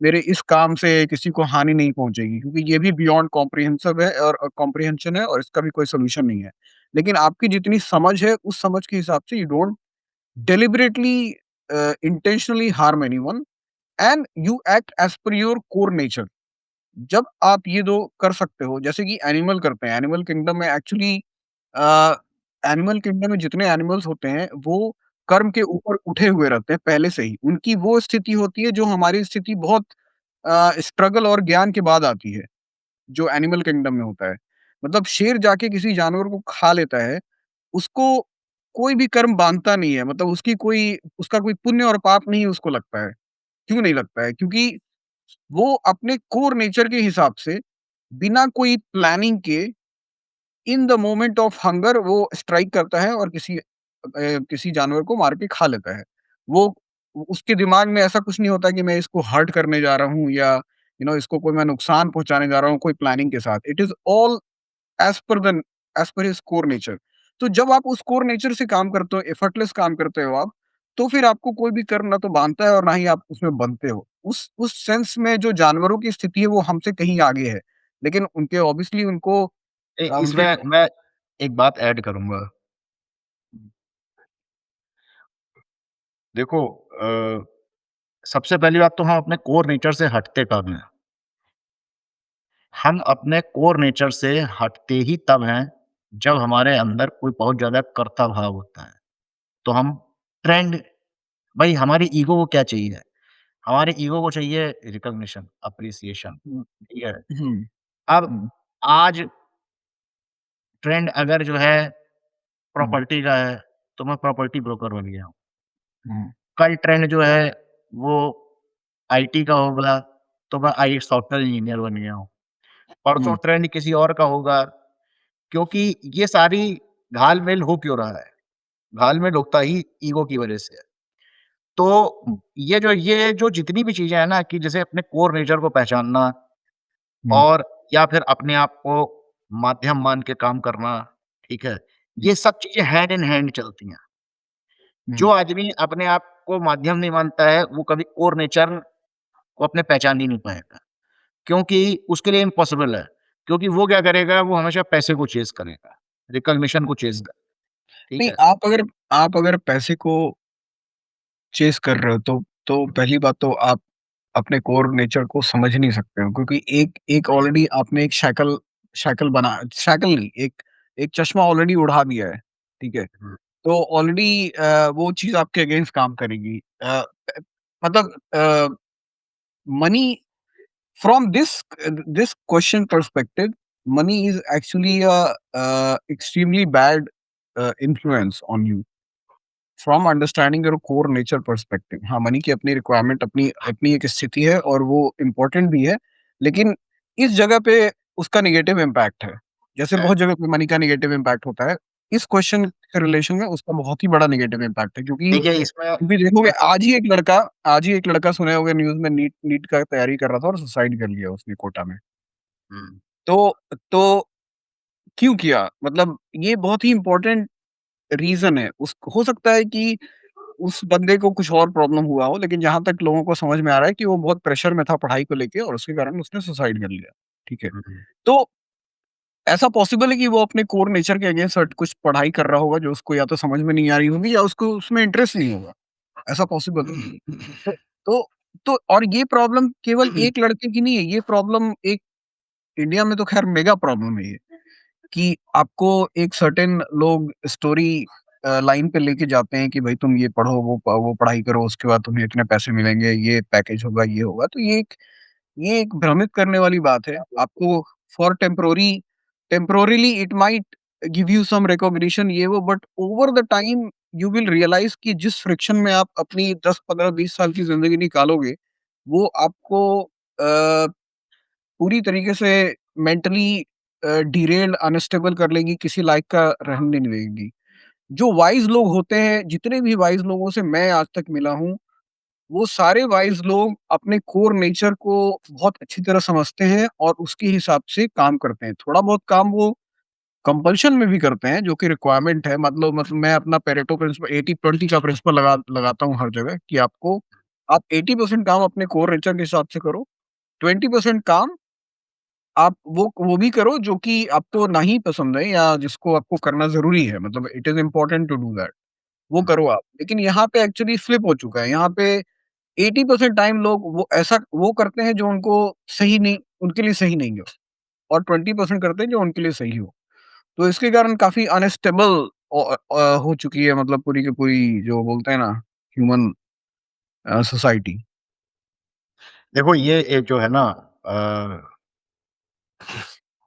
मेरे इस काम से किसी को हानि नहीं पहुँचेगी क्योंकि ये भी बियॉन्ड कॉम्प्रिहेंसिव है और कॉम्प्रिहेंशन है और इसका भी कोई सॉल्यूशन नहीं है। लेकिन आपकी जितनी समझ है, उस समझ के हिसाब से you don't deliberately intentionally harm anyone and you act as per your core nature. जब आप ये 2 कर सकते हो, जैसे कि एनिमल करते हैं, एनिमल किंगडम में एक्चुअली अ, एनिमल किंगडम में जितने एनिमल्स होते हैं, वो कर्म के ऊपर उठे हुए रहते हैं पहले से ही। उनकी वो स्थिति होती है जो हमारी स्थिति बहुत स्ट्रगल और ज्ञान के बाद आती है, जो एनिमल किंगडम में होता है। मतलब शेर जाके किसी जानवर को खा लेता है, उसको कोई भी कर्म बाँधता नहीं है, मतलब उसका कोई पुण्य और पाप नहीं उसको लगता है। क्यों नहीं लगता है? क्योंकि वो अपने कोर नेचर के हिसाब से बिना कोई प्लानिंग के in the moment of hunger वो स्ट्राइक करता है और किसी जानवर को मार के खा लेता है। वो उसके दिमाग में ऐसा कुछ नहीं होता कि मैं इसको हर्ट करने जा रहा हूँ या इसको कोई मैं नुकसान पहुँचाने जा रहा हूँ कोई प्लानिंग के साथ। It is all as per the as per his core nature. तो जब आप उस कोर नेचर से काम करते हो, एफर्टलेस काम करते हो आप, तो फिर आपको कोई भी कर्म ना तो बाँधता है और ना ही आप उसमें बँधते हो। उस सेंस में जो जानवरों की स्थिति है वो हमसे कहीं आगे है। लेकिन उनके ऑब्वियसली उनको उनके इसमें मैं एक बात ऐड करूँगा। देखो सबसे पहली बात तो हम अपने कोर नेचर से हटते कब हैं? हम अपने कोर नेचर से हटते ही तब हैं, जब हमारे अंदर कोई बहुत ज़्यादा कर्ता भाव होता है। तो हम ट्रेंड भई हमारी ईगो को क्या चाहिए? हमारे ईगो को चाहिए रिकॉग्निशन, एप्रिसिएशन, हुँ, ठीक है? हुँ, अब हुँ, आज ट्रेंड अगर जो है हुँ, प्रॉपर्टी का है, तो मैं प्रॉपर्टी ब्रोकर बन गया हूँ। हुँ, कल ट्रेंड जो है वो आईटी का होगा, तो मैं आई सॉफ्टवेयर इंजीनियर बन गया हूँ। परसों हुँ, ट्रेंड किसी और का होगा, क्योंकि ये सारी घाल-मेल हो क्यों रहा है? घाल-मेल होता ही ईगो की वजह से है। तो हुँ, ये जो जितनी भी चीज़ें हैं ना कि जैसे अपने कोर नेचर को पहचानना हुँ, और या फिर अपने आप को माध्यम मान के काम करना, ठीक है? ये सब चीज़ें हैंड इन हैंड चलती हैं। जो हुँ, आदमी अपने आप को माध्यम नहीं मानता है, वो कभी कोर नेचर को अपने पहचान ही नहीं पाएगा। क्योंकि उसके लिए इम्पॉसिबल है। क्योंकि वो क्या करेगा, वो हमेशा पैसे को चेज़ करेगा, रिकॉग्निशन को चेज़ हुँ। कर ठीक नहीं, है? आप अगर पैसे को चेज़ कर रहे हो तो पहली बात तो आप अपने कोर नेचर को समझ नहीं सकते हो क्योंकि एक एक ऑलरेडी आपने एक शैकल शैकल बना शैकल नहीं, एक चश्मा ऑलरेडी उड़ा दिया है, ठीक है? हुँ, तो ऑलरेडी वो चीज़ आपके अगेंस्ट काम करेगी। मतलब money from this question perspective, money is actually extremely bad influence on you from understanding your core nature perspective. हाँ, मनी की अपनी रिक्वायरमेंट अपनी अपनी एक स्थिति है और वो इम्पोर्टेंट भी है, लेकिन इस जगह पे उसका नेगेटिव इम्पैक्ट है। जैसे है। बहुत जगह पे मनी का नेगेटिव इम्पैक्ट होता है, इस क्वेश्चन के रिलेशन में उसका बहुत ही बड़ा नेगेटिव इम्पैक्ट है देखिए इसमें क्योंकि देखोगे मैं आज ही एक लड़का सुने होंगे न्यूज़ में नीट नीट का तैयारी कर रहा था और सुसाइड कर लिया उसने कोटा में। हुँ, तो तो क्यों किया? मतलब ये बहुत ही इम्पोर्टेंट रीज़न है। उस हो सकता है कि उस बंदे को कुछ और प्रॉब्लम हुआ हो, लेकिन जहाँ तक लोगों को समझ में आ रहा है कि वो बहुत प्रेशर में था पढ़ाई को लेके और उसके कारण उसने सुसाइड कर लिया, ठीक है। हुँ, तो ऐसा पॉसिबल है कि वो अपने कोर नेचर के अगेंस्ट हट कुछ पढ़ाई कर रहा होगा जो उसको या तो समझ में नहीं आ रही होगी या उसको उसमें इंटरेस्ट नहीं होगा, ऐसा पॉसिबल है। तो तो तो और ये प्रॉब्लम केवल एक लड़के की नहीं है, ये प्रॉब्लम एक इंडिया में तो ख़ैर मेगा प्रॉब्लम है ये। कि आपको एक सर्टेन लोग स्टोरी लाइन पे लेके जाते हैं कि भाई तुम ये पढ़ो, वो पढ़ाई करो, उसके बाद तुम्हें इतने पैसे मिलेंगे, ये पैकेज होगा, ये होगा। तो ये एक भ्रमित करने वाली बात है। आपको for temporarily it might give you some recognition ये वो but over the time you will realize कि जिस फ्रिक्शन में आप अपनी 10, 15, 20 साल की ज़िंदगी निकालोगे, वो आपको पूरी तरीके से मेंटली डिरेल अनस्टेबल कर लेगी, किसी लायक का रहने नहीं देगी। जो वाइज़ लोग होते हैं, जितने भी वाइज़ लोगों से मैं आज तक मिला हूँ, वो सारे वाइज़ लोग अपने कोर नेचर को बहुत अच्छी तरह समझते हैं और उसके हिसाब से काम करते हैं। थोड़ा बहुत काम वो कंपल्शन में भी करते हैं, जो कि रिक्वायरमेंट है। मतलब मैं अपना पेरेटो प्रिंसिपल 80-20 का प्रिंसिपल लगाता हूँ हर जगह कि आप 80% काम अपने कोर नेचर के हिसाब से करो, 20% काम आप वो भी करो जो कि आपको नहीं पसंद है या जिसको आपको करना ज़रूरी है, मतलब it is important to do that, वो हुँ, करो आप। लेकिन यहाँ पे एक्चुअली फ्लिप हो चुका है, यहाँ पे 80% टाइम लोग वो करते हैं जो उनके लिए सही नहीं हो और 20% करते हैं जो उनके लिए सही हो। तो इसके कारण काफ़ी अनस्टेबल हो चुकी है मतलब पूरी की पूरी जो बोलते हैं ना ह्यूमन सोसाइटी। देखो ये एक जो है ना अ,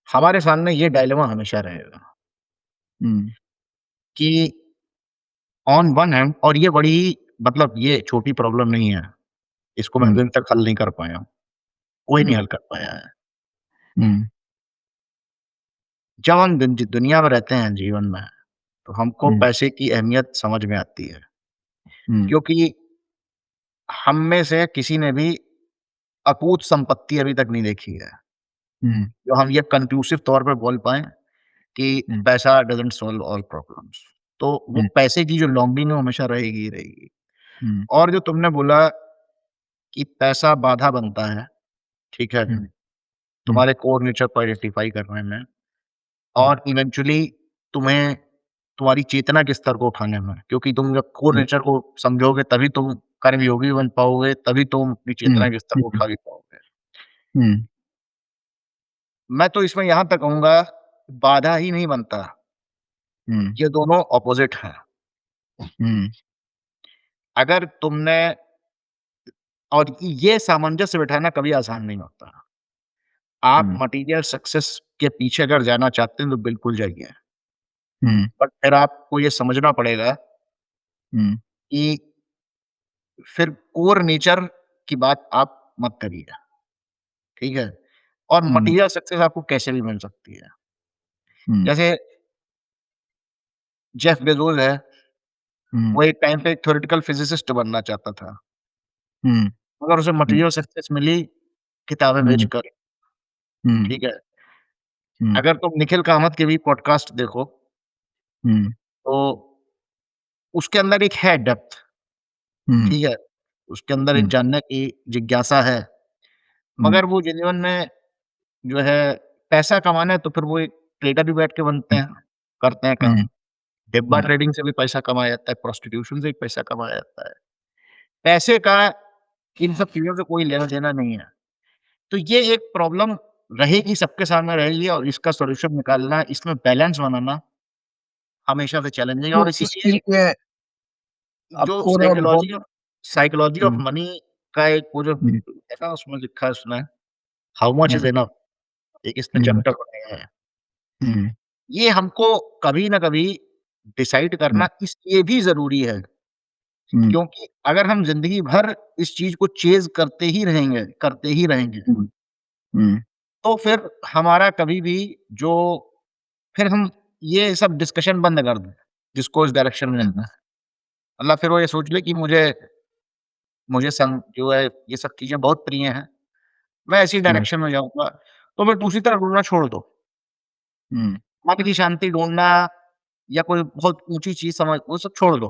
हमारे सामने ये डायलेमा हमेशा रहेगा हुँ, कि ऑन वन हैंड और ये बड़ी मतलब ये छोटी प्रॉब्लम नहीं है, इसको मैं हुँ, अभी तक हल नहीं कर पाया हूँ। कोई नहीं हुँ, हल कर पाया है। हुँ, जब हम दुनिया में रहते हैं जीवन में, तो हमको हुँ, पैसे की अहमियत समझ में आती है। हुँ, क्योंकि हम में से किसी ने भी अकूत संपत्ति अभी तक नहीं देखी है, हुँ, जो हम ये कंक्लूसिव तौर पे बोल पाएँ कि हुँ, पैसा डज़न्ट सॉल्व ऑल प्रॉब्लम्स। तो वो हुँ, पैसे की जो लॉन्गिंग है वो हमेशा रहेगी ही रहेगी। हुँ, और जो तुमने बोला कि पैसा बाधा बनता है, ठीक है? हुँ, हुँ, तुम्हारे कोर नेचर को आइडेंटिफ़ाई करने में हुँ, और इवेंचुअली तुम्हें तुम्हारी चेतना के स्तर को उठाने में, क्योंकि तुम जब कोर हुँ, नेचर को समझोगे तभी तुम कर्मयोगी बन पाओगे, तभी तुम अपनी हुँ, चेतना के स्तर को हुँ, उठा भी पाओगे। हुँ, मैं तो इसमें यहाँ तक कहूँगा, बाधा ही नहीं बनता, हुँ, ये दोनों अपोज़िट हैं। हुँ, अगर तुमने और ये सामंजस्य बिठाना कभी आसान नहीं होता। आप हुँ, मटीरियल सक्सेस के पीछे अगर जाना चाहते हैं तो बिल्कुल जाइए। हुँ, बट फिर आपको ये समझना पड़ेगा हुँ, कि फिर कोर नेचर की बात आप मत करिए, ठीक है? और हुँ, मटीरियल सक्सेस आपको कैसे भी मिल सकती है। हुँ, जैसे जेफ बेज़ोस है, हुँ, वो एक टाइम पे एक थ्योरेटिकल फिज़िसिस्ट बनना चाहता था, हुँ, मगर उसे हुँ, मटीरियल सक्सेस मिली किताबें हुँ, बेचकर, हुँ, ठीक है? हुँ, अगर तुम निखिल कामत के भी पॉडकास्ट देखो, हुँ, तो उसके अंदर एक है डेप्थ, हुँ, ठीक है? उसके अंदर एक हुँ, जानने की जिज्ञासा है, हुँ, मगर वो जीवन में जो है पैसा कमाना है तो फिर वो एक ट्रेडर भी बैठ के बनते हैं, करते हैं काम। हुँ, डिब्बा हुँ, ट्रेडिंग से भी पैसा कमाया जाता है, प्रोस्टिट्यूशन से भी पैसा कमाया जाता है। पैसे का इन सब चीज़ों से कोई लेना-देना नहीं है। तो ये एक प्रॉब्लम रहेगी, सबके सामने रहेगी और इसका सॉल्यूशन निकालना, इसमें बैलेंस बनाना हमेशा से चैलेंजिंग है तो और इसके इसीलिए लिए जो आपको ना बहुत साइकोलॉजी ऑफ हुँ, मनी का एक वो जो हुँ, है ना, उसमें लिखा है उसने, how much is hmm, enough, एक इसमें हुँ, चैप्टर बनाया है। हुँ, ये हमको कभी न कभी डिसाइड हुँ, करना इसलिए भी ज़रूरी है, हुँ, क्योंकि अगर हम ज़िंदगी भर इस चीज़ को चेज़ करते ही रहेंगे, हुँ, हुँ, तो फिर हमारा कभी भी जो फिर हम ये सब डिस्कशन बंद कर दें, जिसको इस डायरेक्शन में जाना है। मतलब फिर वो ये सोच ले कि मुझे जो है ये सब चीज़ें बहुत प्रिय हैं, मैं इसी हुँ, डायरेक्शन में जाऊँगा, तो फिर दूसरी तरफ ढूँढना छोड़ दो। हुँ, मन की शांति ढूँढना या कोई बहुत ऊँची चीज़ समझ वो सब छोड़ दो।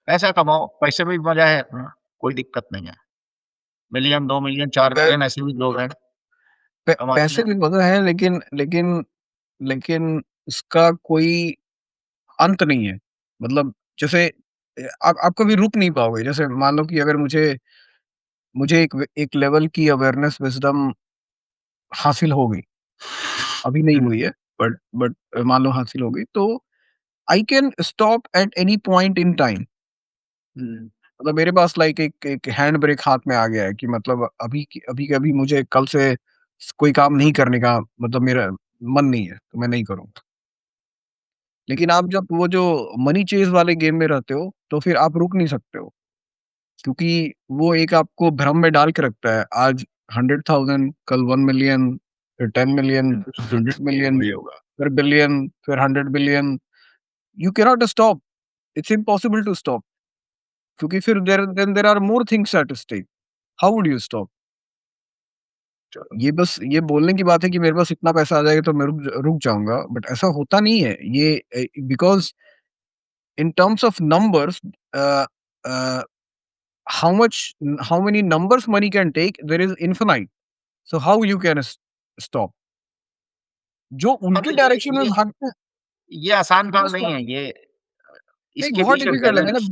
पैसा कमाओ, पैसे में भी मज़ा है अपना, कोई दिक्कत नहीं है। मिलियन, 2 मिलियन, 4 पै मिलियन ऐसे भी लोग हैं, पै कमाते पैसे हैं। भी पता है लेकिन उसका कोई अंत नहीं है। मतलब जैसे आप कभी रुक नहीं पाओगे। जैसे मान लो कि अगर मुझे एक लेवल की अवेयरनेस विज़डम हासिल हो गई, अभी नहीं हुँ, हुई है बट मान लो हासिल हो गई, तो I can stop at any point in time. हुँ, मतलब मेरे पास लाइक एक हैंड ब्रेक हाथ में आ गया है कि मतलब अभी के अभी मुझे कल से कोई काम नहीं करने का मतलब मेरा मन नहीं है, तो मैं नहीं करूँगा। लेकिन आप जब वो जो मनी चेज़ वाले गेम में रहते हो, तो फिर आप रुक नहीं सकते हो, क्योंकि वो एक आपको भ्रम में डाल के रखता है। आज 100,000 कल 1 मिलियन फिर 10 मिलियन, फिर 100 मिलियन, वही होगा। फिर बिलियन, फिर 100 billion. You cannot stop, it's impossible to stop क्योंकि फिर there are more things at stake. How would you stop? चलो, ये बोलने की बात है कि मेरे पास इतना पैसा आ जाएगा तो मैं रुक जाऊँगा, बट ऐसा होता नहीं है। ये because in terms of numbers, uh, uh, how much, how many numbers money can take, there is infinite. So how you can stop? जो हाँ, उल्टी तो डायरेक्शन में भागते हैं, ये आसान वो काम नहीं stop है, ये नहीं इसके बहुत पीछे डिफिकल्ट है। बैलेंस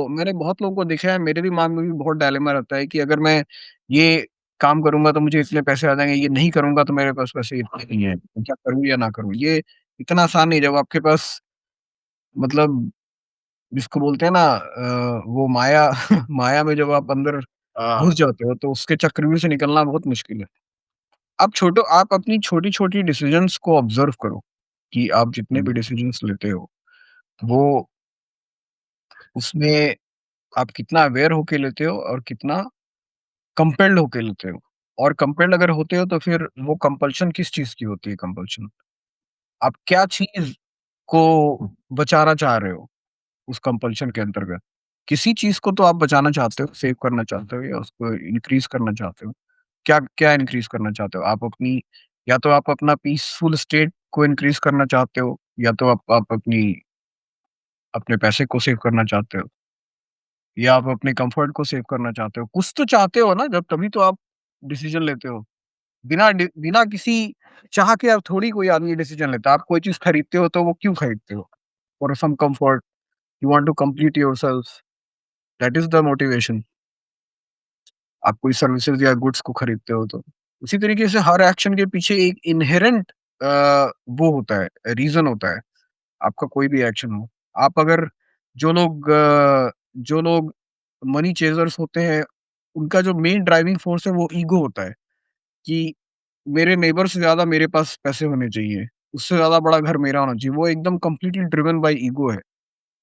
मैंने बहुत लोगों को देखा है, मेरे भी माइंड में भी बहुत डायलेमा रहता है कि अगर मैं ये काम करूँगा तो मुझे इतने पैसे आ जाएँगे, ये नहीं करूँगा तो मेरे पास पैसे इतने नहीं है, तो क्या करूँ या ना करूँ? ये इतना आसान नहीं है जब आपके पास मतलब जिसको बोलते हैं ना वो माया माया में जब आप अंदर घुस हाँ, जाते हो तो उसके चक्रव्यूह से निकलना बहुत मुश्किल है। आप अपनी छोटी-छोटी डिसीज़न्स को ऑब्ज़र्व करो, कि आप जितने भी हुँ, डिसीज़न्स लेते हो, वो उसमें आप कितना अवेयर होके लेते हो और कितना कंपेल्ड होके लेते हो। और कंपेल्ड अगर होते हो तो फिर वो कंपल्शन किस चीज़ की होती है कंपल्शन? आप क्या चीज़ को बचाना चाह रहे हो उस कंपल्शन के अंतर्गत? किसी चीज़ को तो आप बचाना चाहते हो, सेव करना चाहते हो या उसको इंक्रीज़ करना चाहते हो। क्या क्या इंक्रीज़ करना चाहते हो? आप अपनी या तो आप अपना पीसफुल स्टेट को इंक्रीज़ करना चाहते हो या तो आप अपनी अपने पैसे को सेव करना चाहते हो या आप अपने कम्फर्ट को सेव करना चाहते हो। कुछ तो चाहते हो ना जब तभी तो आप डिसीज़न लेते हो। बिना किसी चाह के अब थोड़ी कोई आदमी डिसीज़न लेता है। आप कोई चीज़ खरीदते हो तो वो क्यों खरीदते हो? For some comfort, you want to complete yourself, that is the motivation. आप कोई सर्विसेज़ या गुड्स को खरीदते हो तो। उसी तरीके से हर एक्शन के पीछे एक इन्हेरेंट वो होता है, रीज़न होता है, आपका कोई भी एक्शन हो। आप अगर जो लोग मनी चेज़र्स होते हैं, उनका जो मेन ड्राइविंग फ़ोर्स है वो ईगो होता है कि मेरे नेबर से ज़्यादा मेरे पास पैसे होने चाहिए, उससे ज़्यादा बड़ा घर मेरा होना चाहिए। वो एकदम कंप्लीटली ड्रिवन बाय ईगो है।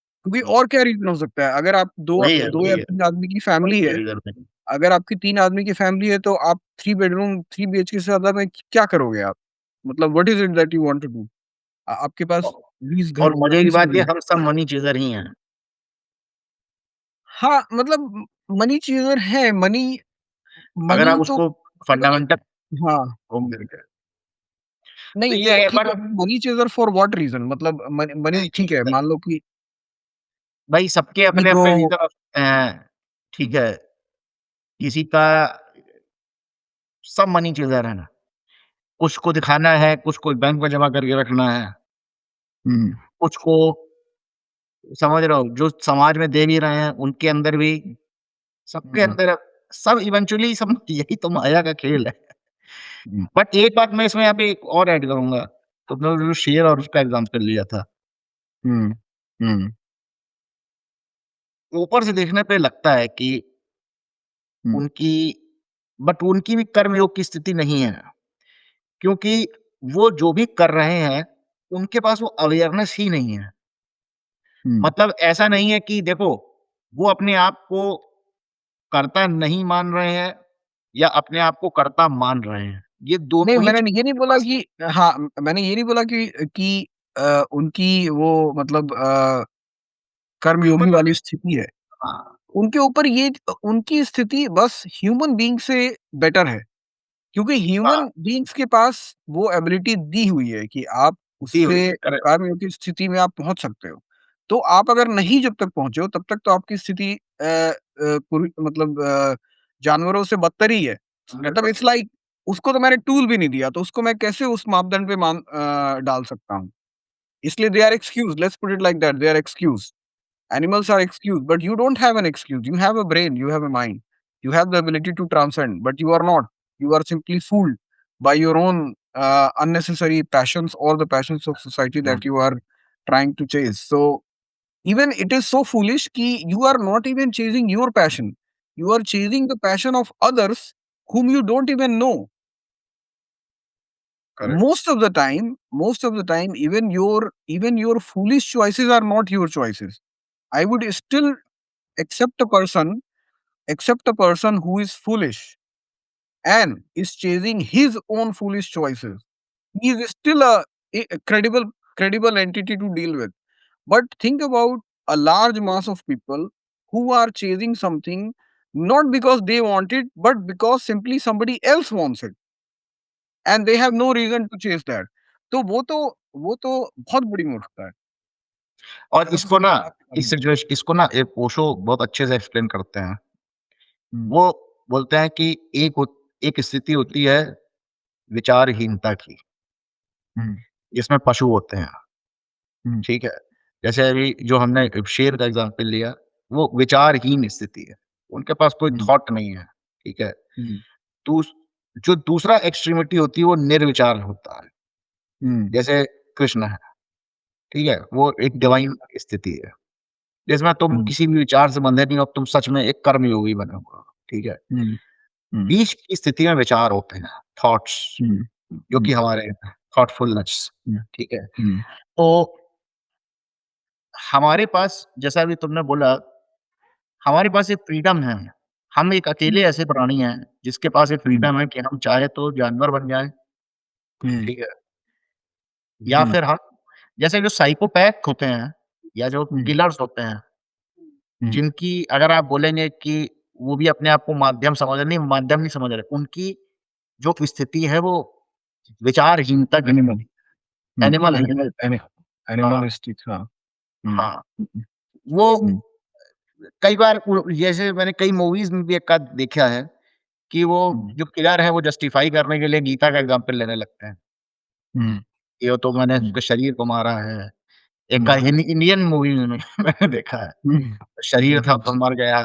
क्योंकि और क्या रीज़न हो सकता है? अगर आप 2 या वही है, 3 आदमी की फैमिली वही है, रीज़न है। अगर आपकी 3 आदमी की फैमिली है तो आप 3 बेडरूम 3 बीएचके से ज़्यादा में क्या करोगे आप? मतलब what is it that you want to do? आपके औ पास 20 घर और मज़े की 20 बात घर ये हैं। हम सब मनी चेज़र ही हैं। हाँ, मतलब मनी चेज़र है, अगर मनी आप तो उसको फंडामेंटल हाँ, तो नहीं ये है ठीक पर है, money chaser for what reason? मतलब मनी ठीक है, मान लो कि भाई सबके ईगो अपने-अपने रीज़न होते हैं, ठीक है? किसी का सब मनी चेज़र हैं। कुछ को दिखाना है, कुछ को बैंक में जमा करके रखना है, हुँ, कुछ को समझ रहे हो, जो समाज में दे भी रहे हैं, उनके अंदर भी सबके हुँ, अंदर सब इवेंचुअली सब यही तो माया का खेल है। हुँ, बट एक बात मैं इसमें यहाँ पे एक और ऐड करूँगा, तुमने जो शेर और उसका एग्ज़ाम्पल लिया था, हुँ, हुँ, ऊपर से देखने पे लगता है कि हुँ, उनकी उनकी भी कर्मयोग की स्थिति नहीं है, क्योंकि वो जो भी कर रहे हैं, उनके पास वो अवेयरनेस ही नहीं है। हुँ। मतलब ऐसा नहीं है कि देखो, वो अपने आप को कर्ता नहीं मान रहे हैं या अपने आप को कर्ता मान रहे हैं। ये नहीं, दोनों ही मैंने चीज़ ये नहीं उनके बोला पास कि हाँ, मैंने ये नहीं बोला कि उनकी वो मतलब उनके ऊपर कर्मयोगी वाली स्थिति है। हाँ, उनके ऊपर ये उनकी स्थिति बस ह्यूमन बीइंग से बेटर है। क्योंकि हाँ, ह्यूमन बीइंग्स के पास वो एबिलिटी दी हुई है कि आप दी हुई उससे है, करेक्ट, कर्मयोगी स्थिति में आप पहुँच सकते हो। तो आप अगर नहीं जब तक पहुँचे हो तब तक तो आपकी स्थिति पूरी मतलब जानवरों से बदतर ही है। मतलब इट्स 100% लाइक उसको तो मैंने टूल भी नहीं दिया, तो उसको मैं कैसे उस मापदंड पे डाल सकता हूँ? इसलिए they are excused, let's put it like that, they are excused. Animals are excused, but you don't have an excuse. You have a brain, you have a mind, you have the ability to transcend, but you are not. You are simply fooled by your own unnecessary passions or the passions of society hmm, that you are trying to chase. So, even it is so foolish ki you are not even chasing your passion. You are chasing the passion of others whom you don't even know. Correct, Most of the time, even your foolish choices are not your choices. I would still accept a person accept a person who is foolish and is chasing his own foolish choices. He is still a credible entity to deal with. But think about a large mass of people who are chasing something not because they want it, but because simply somebody else wants it, and they have no reason to chase that. तो वो तो बहुत बड़ी मूर्खता है। और सबसे इसको बड़ी ना बात है। इसको ना एक ओशो बहुत अच्छे से एक्सप्लेन करते हैं। हुँ, वो बोलते हैं कि एक स्थिति होती है विचारहीनता की, हुँ, जिसमें पशु होते हैं, हुँ, ठीक है? जैसे अभी जो हमने शेर का एग्ज़ाम्पल लिया, वो विचारहीन स्थिति है। उनके पास कोई हुँ, थॉट नहीं है, ठीक है? हुँ, दूस जो दूसरा एक्सट्रीमिटी होती है वो निर्विचार होता है, हुँ, जैसे कृष्ण है, ठीक है? वो एक डिवाइन स्थिति है, जिसमें तुम हुँ, किसी भी विचार से बंधे नहीं हो, अब तुम सच में एक कर्मयोगी बने हो, ठीक है? हुँ, हुँ, बीच की स्थिति में विचार होते हैं, थॉट्स हुँ, जो हुँ, कि हमारे थॉटफुलनेस, हुँ, ठीक है? हुँ, तो हमारे पास जैसा अभी तुमने बोला, हमारे पास एक फ्रीडम है, हम एक अकेले ऐसे प्राणी हैं, जिसके पास ये हुँ, फ्रीडम है कि हम चाहे तो जानवर बन जाएँ, हुँ, ठीक है? या हुँ, फिर हम जैसे जो साइकोपैथ होते हैं या जो हुँ, किलर्स होते हैं, हुँ, जिनकी अगर आप बोलेंगे कि वो भी अपने आप को माध्यम नहीं समझ रहे, उनकी जो स्थिति है वो विचारहीनता की एनिमल, स्थिति हुँ, एनिमल है। एनिमल हाँ, एनिमलिस्टिक हाँ, हुँ, हाँ। वो हुँ, कई बार जैसे मैंने कई मूवीज़ में भी एक आध देखा है कि वो हुँ, जो किलर है वो जस्टिफाई करने के लिए गीता का एग्ज़ाम्पल लेने लगते हैं। हुँ, ये तो मैंने हुँ, उसके शरीर को मारा है। एक हुँ, इंडियन मूवी में मैंने देखा है। हुँ, शरीर हुँ, था तो मर गया,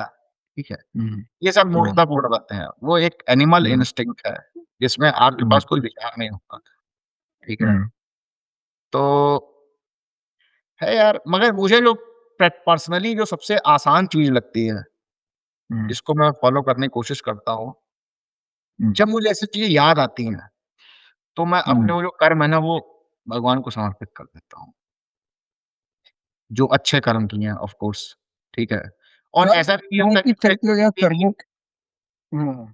ठीक है? हुँ, ये सब हुँ, मूर्खतापूर्ण बातें हैं। वो एक एनिमल हुँ, इंस्टिंक्ट है, जिसमें आपके हुँ, पास कोई विचार नहीं होता, ठीक है? हुँ, तो है यार मगर मुझे जो पर्सनली जो सबसे आसान चीज़ लगती है, हुँ, जिसको मैं फॉलो करने की कोशिश करता हूँ, हुँ, जब मुझे ऐसी चीज़ें याद आती हैं, तो मैं हुँ। अपने वो जो कर्म है ना वो भगवान को समर्पित कर देता हूँ। जो अच्छे कर्म किए हैं ऑफ कोर्स, ठीक है? और कर्म ऐसा नहीं काहे होता की कि करते हो या कर्मों हुँ,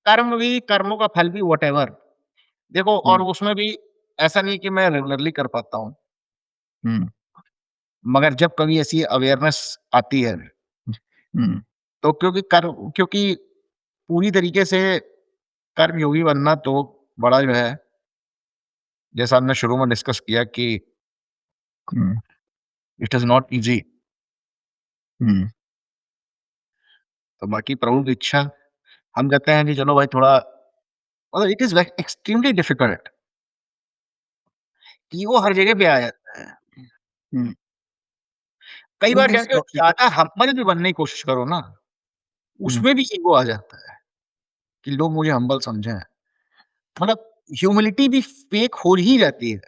कर्म भी, कर्मों का फल भी व्हाटएवर देखो और हुँ, उसमें भी ऐसा नहीं है कि मैं रेगुलरली कर पाता हूँ। हुँ, मगर जब कभी ऐसी अवेयरनेस आती है, हुँ, तो क्योंकि पूरी तरीके से कर्मयोगी बनना तो बड़ा जो है, जैसा हमने शुरू में डिस्कस किया कि हुँ, इट इज़ नॉट ईज़ी। हुँ, तो बाकी प्रभु की इच्छा, हम कहते हैं कि चलो भाई थोड़ा मतलब it is extremely difficult. Ego हर जगह पे आ जाता है। हुँ। कई इन बार दिस जाके ज़्यादा हम्बल भी बनने की कोशिश करो ना, हुँ, उसमें भी ईगो आ जाता है कि लोग मुझे हम्बल समझें। मतलब ह्यूमिलिटी भी फेक हो ही जाती है।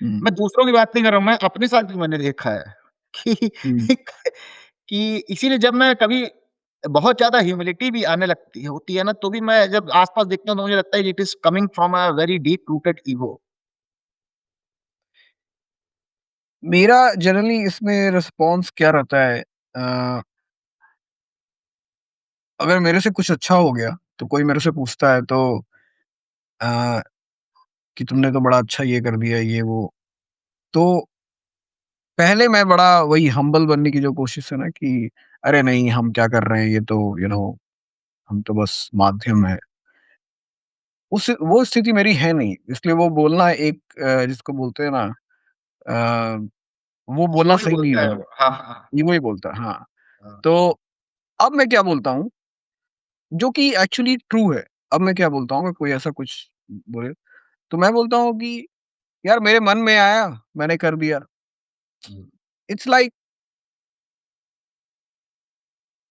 हुँ, मैं दूसरों की बात नहीं कर रहा हूँ, मैं अपने साथ भी मैंने देखा है कि हुँ, कि इसीलिए जब मैं कभी बहुत ज़्यादा ह्यूमिलिटी भी आने लगती होती है ना, तो भी मैं जब आस-पास देखता हूँ तो मुझे लगता है it is coming from a very deep rooted ego. मेरा जनरली इसमें रिस्पॉन्स क्या रहता है अगर मेरे से कुछ अच्छा हो गया, तो कोई मेरे से पूछता है तो अ, कि तुमने तो बड़ा अच्छा ये कर दिया, ये वो। तो पहले मैं बड़ा वही हम्बल बनने की जो कोशिश है ना कि अरे नहीं हम क्या कर रहे हैं, ये तो हम तो बस माध्यम है। उस वो स्थिति मेरी है नहीं, इसलिए वो बोलना एक जिसको बोलते हैं ना अ, वो बोलना ईगो ही सही नहीं बोलता है लगा। वो। हाँ, हाँ, ईगो ही बोलता है, हाँ। हाँ। तो अब मैं क्या बोलता हूँ, जो कि एक्चुअली ट्रू है। अब मैं क्या बोलता हूँ, अगर कोई ऐसा कुछ बोले, तो मैं बोलता हूँ कि यार मेरे मन में आया, मैंने कर दिया। हुँ,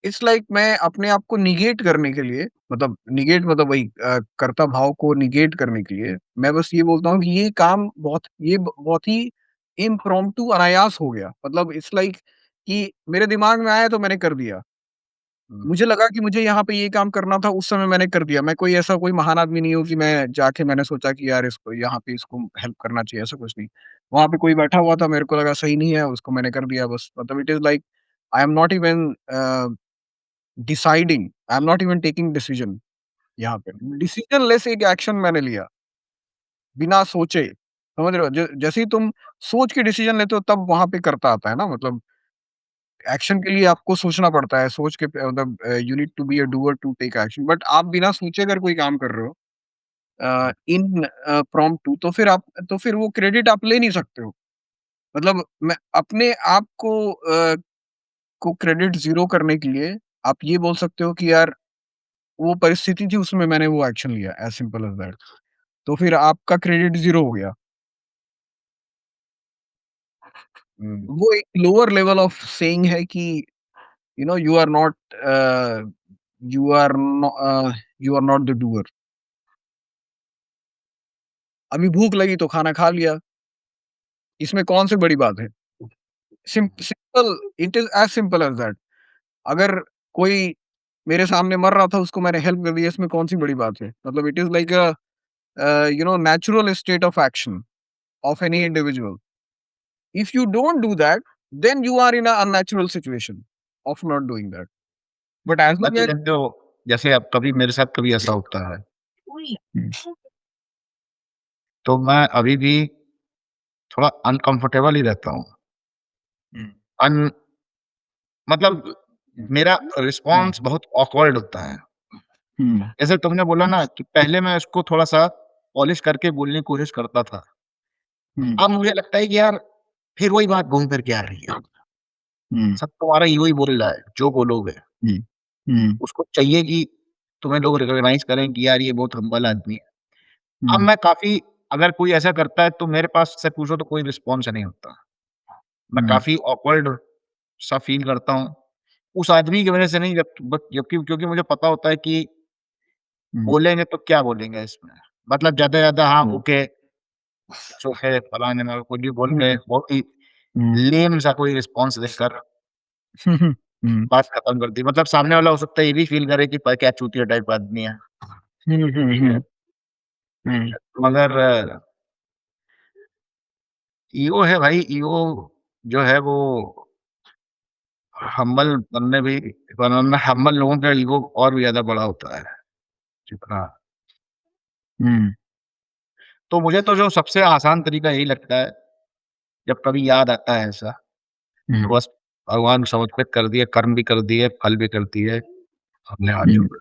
इट्स लाइक मैं अपने आप को नेगेट करने के लिए मतलब नेगेट मतलब वही कर्ता भाव को नेगेट करने के लिए, मैं बस ये बोलता हूँ कि ये काम बहुत ही इम्प्रॉम्प्टू अनायास हो गया। मतलब इट्स लाइक कि मेरे दिमाग में आया तो मैंने कर दिया। हुँ, मुझे लगा कि मुझे यहाँ पे ये काम करना था, उस समय मैंने कर दिया। मैं कोई ऐसा कोई महान आदमी नहीं हूँ कि मैं जाके मैंने सोचा कि यार इसको यहाँ पे इसको हेल्प करना चाहिए, ऐसा कुछ नहीं। वहाँ पे कोई बैठा हुआ था, मेरे को लगा सही नहीं है, उसको मैंने कर दिया बस। मतलब it is like I am not even deciding, I am not even taking decision यहाँ पे। डिसीजन लेस एक एक्शन मैंने लिया, बिना सोचे। समझ रहे हो? जैसे ही तुम सोच के डिसीजन लेते हो तब वहाँ पे कर्ता आता है ना मतलब एक्शन के लिए आपको सोचना पड़ता है, सोच के मतलब you need to be a doer to take action but आप बिना सोचे अगर कोई काम कर रहे हो इन प्रॉम्प्टू तो फिर वो क्रेडिट आप ले नहीं सकते हो। मतलब मैं अपने आप को क्रेडिट ज़ीरो करने के लिए आप ये बोल सकते हो कि यार वो परिस्थिति थी उसमें मैंने वो एक्शन लिया एज़ सिंपल एज़ दैट। तो फिर आपका क्रेडिट ज़ीरो हो गया। हुँ। वो एक लोअर लेवल ऑफ सेइंग है कि you are not you are no you are not the doer. अभी भूख लगी तो खाना खा लिया, इसमें कौन सी बड़ी बात है? Simple it is as simple as that. अगर कोई मेरे सामने मर रहा था उसको मैंने हेल्प कर दिया इसमें कौन सी बड़ी बात है? मतलब it is like a natural state of action of any individual. If you don't do that, then you are in a unnatural situation. Of not doing that. But as मैं लॉन्ग तो एज़ जानते हो, जैसे अब कभी मेरे साथ कभी ऐसा होता है, हुँ, तो मैं अभी भी थोड़ा अनकम्फ़र्टेबल ही रहता हूँ। हुँ, अन मतलब मेरा हुँ, रिस्पॉन्स बहुत ऑकवर्ड होता है। हुँ, जैसे तुमने बोला ना कि पहले मैं उसको थोड़ा-सा पॉलिश करके बोलने की कोशिश करता था। हुँ, अब मुझे लगता है कि यार फिर वही बात घूम फिर के आ रही है। हुँ, सब तुम्हारा ईगो ही बोल रहा है, जो बोलोगे। हुँ, हुँ, उसको चाहिए कि तुम्हें लोग रिकॉग्नाइज़ करें कि यार ये बहुत हम्बल आदमी है। अब हुँ, मैं काफ़ी अगर कोई ऐसा करता है तो मेरे पास सच पूछो तो कोई रिस्पॉन्स नहीं होता। मैं हुँ, काफ़ी ऑकवर्ड सा फ़ील करता हूँ। उस आदमी की वज़ह से नहीं जबकि क्योंकि मुझे पता होता है कि हुँ, बोलेंगे तो क्या बोलेंगे इसमें? मतलब ज़्यादा से ज़्यादा हाँ, हुँ, ओके, इट्स ओके, फलाना-ढिमकाना कुछ भी बोल के हुँ, बहुत ही हुँ, लेम सा कोई रिस्पॉन्स देकर हुँ, हुँ, हुँ, बात खत्म कर दी। मतलब सामने वाला हो सकता है ये भी फ़ील करे कि प क्या चूतिया टाइप आदमी है। हुँ, हुँ, ठीक है? हुँ, हुँ, मगर ईगो है भाई, ईगो जो है वो हम्बल बनने भी वरना हम्बल लोगों का ईगो और भी ज़्यादा बड़ा होता है, जितना हुँ, तो मुझे तो जो सबसे आसान तरीका यही लगता है, जब कभी याद आता है ऐसा, तो हुँ, बस भगवान समर्पित कर दिए, कर्म भी कर दिए, फल भी कर दिए, अपने हाथ हुँ। जोड़े।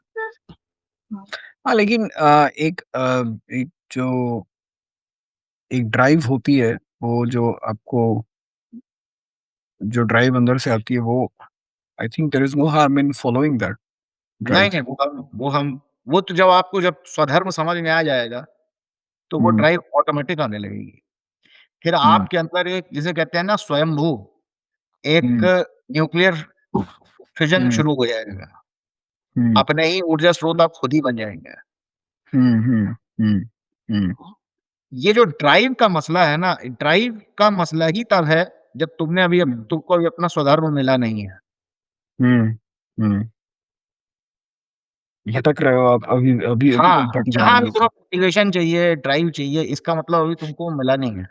हाँ, लेकिन एक जो एक ड्राइव होती है, वो जो आपको जो ड्राइव अंदर से आती है, वो I think there is no harm in following that नहीं, ड्राइव। नहीं, वो तो जब आपको जब स्वधर्म समझ में आ जाएगा, तो वो हुँ, ड्राइव ऑटोमैटिक आने लगेगी। फिर हुँ, आपके अंदर एक जिसे कहते हैं ना स्वयंभू एक हुँ, न्यूक्लियर फिज़न हुँ, शुरू हो जाएगा। हुँ, अपने ही ऊर्जा स्रोत आप खुद ही बन जाएँगे। हुँ, हुँ, हुँ, हुँ, ये जो ड्राइव का मसला है ना, ड्राइव का मसला ही तब है, जब हुँ, तुमको अभी अपना स्वधर्म मिला नहीं है। हुँ, हुँ। भटक रहे हो आप अभी अभी अभी हाँ, तक भटक जहाँ रहे भी हो। तुम्हें मोटिवेशन चाहिए, ड्राइव चाहिए, इसका मतलब अभी तुमको मिला नहीं है।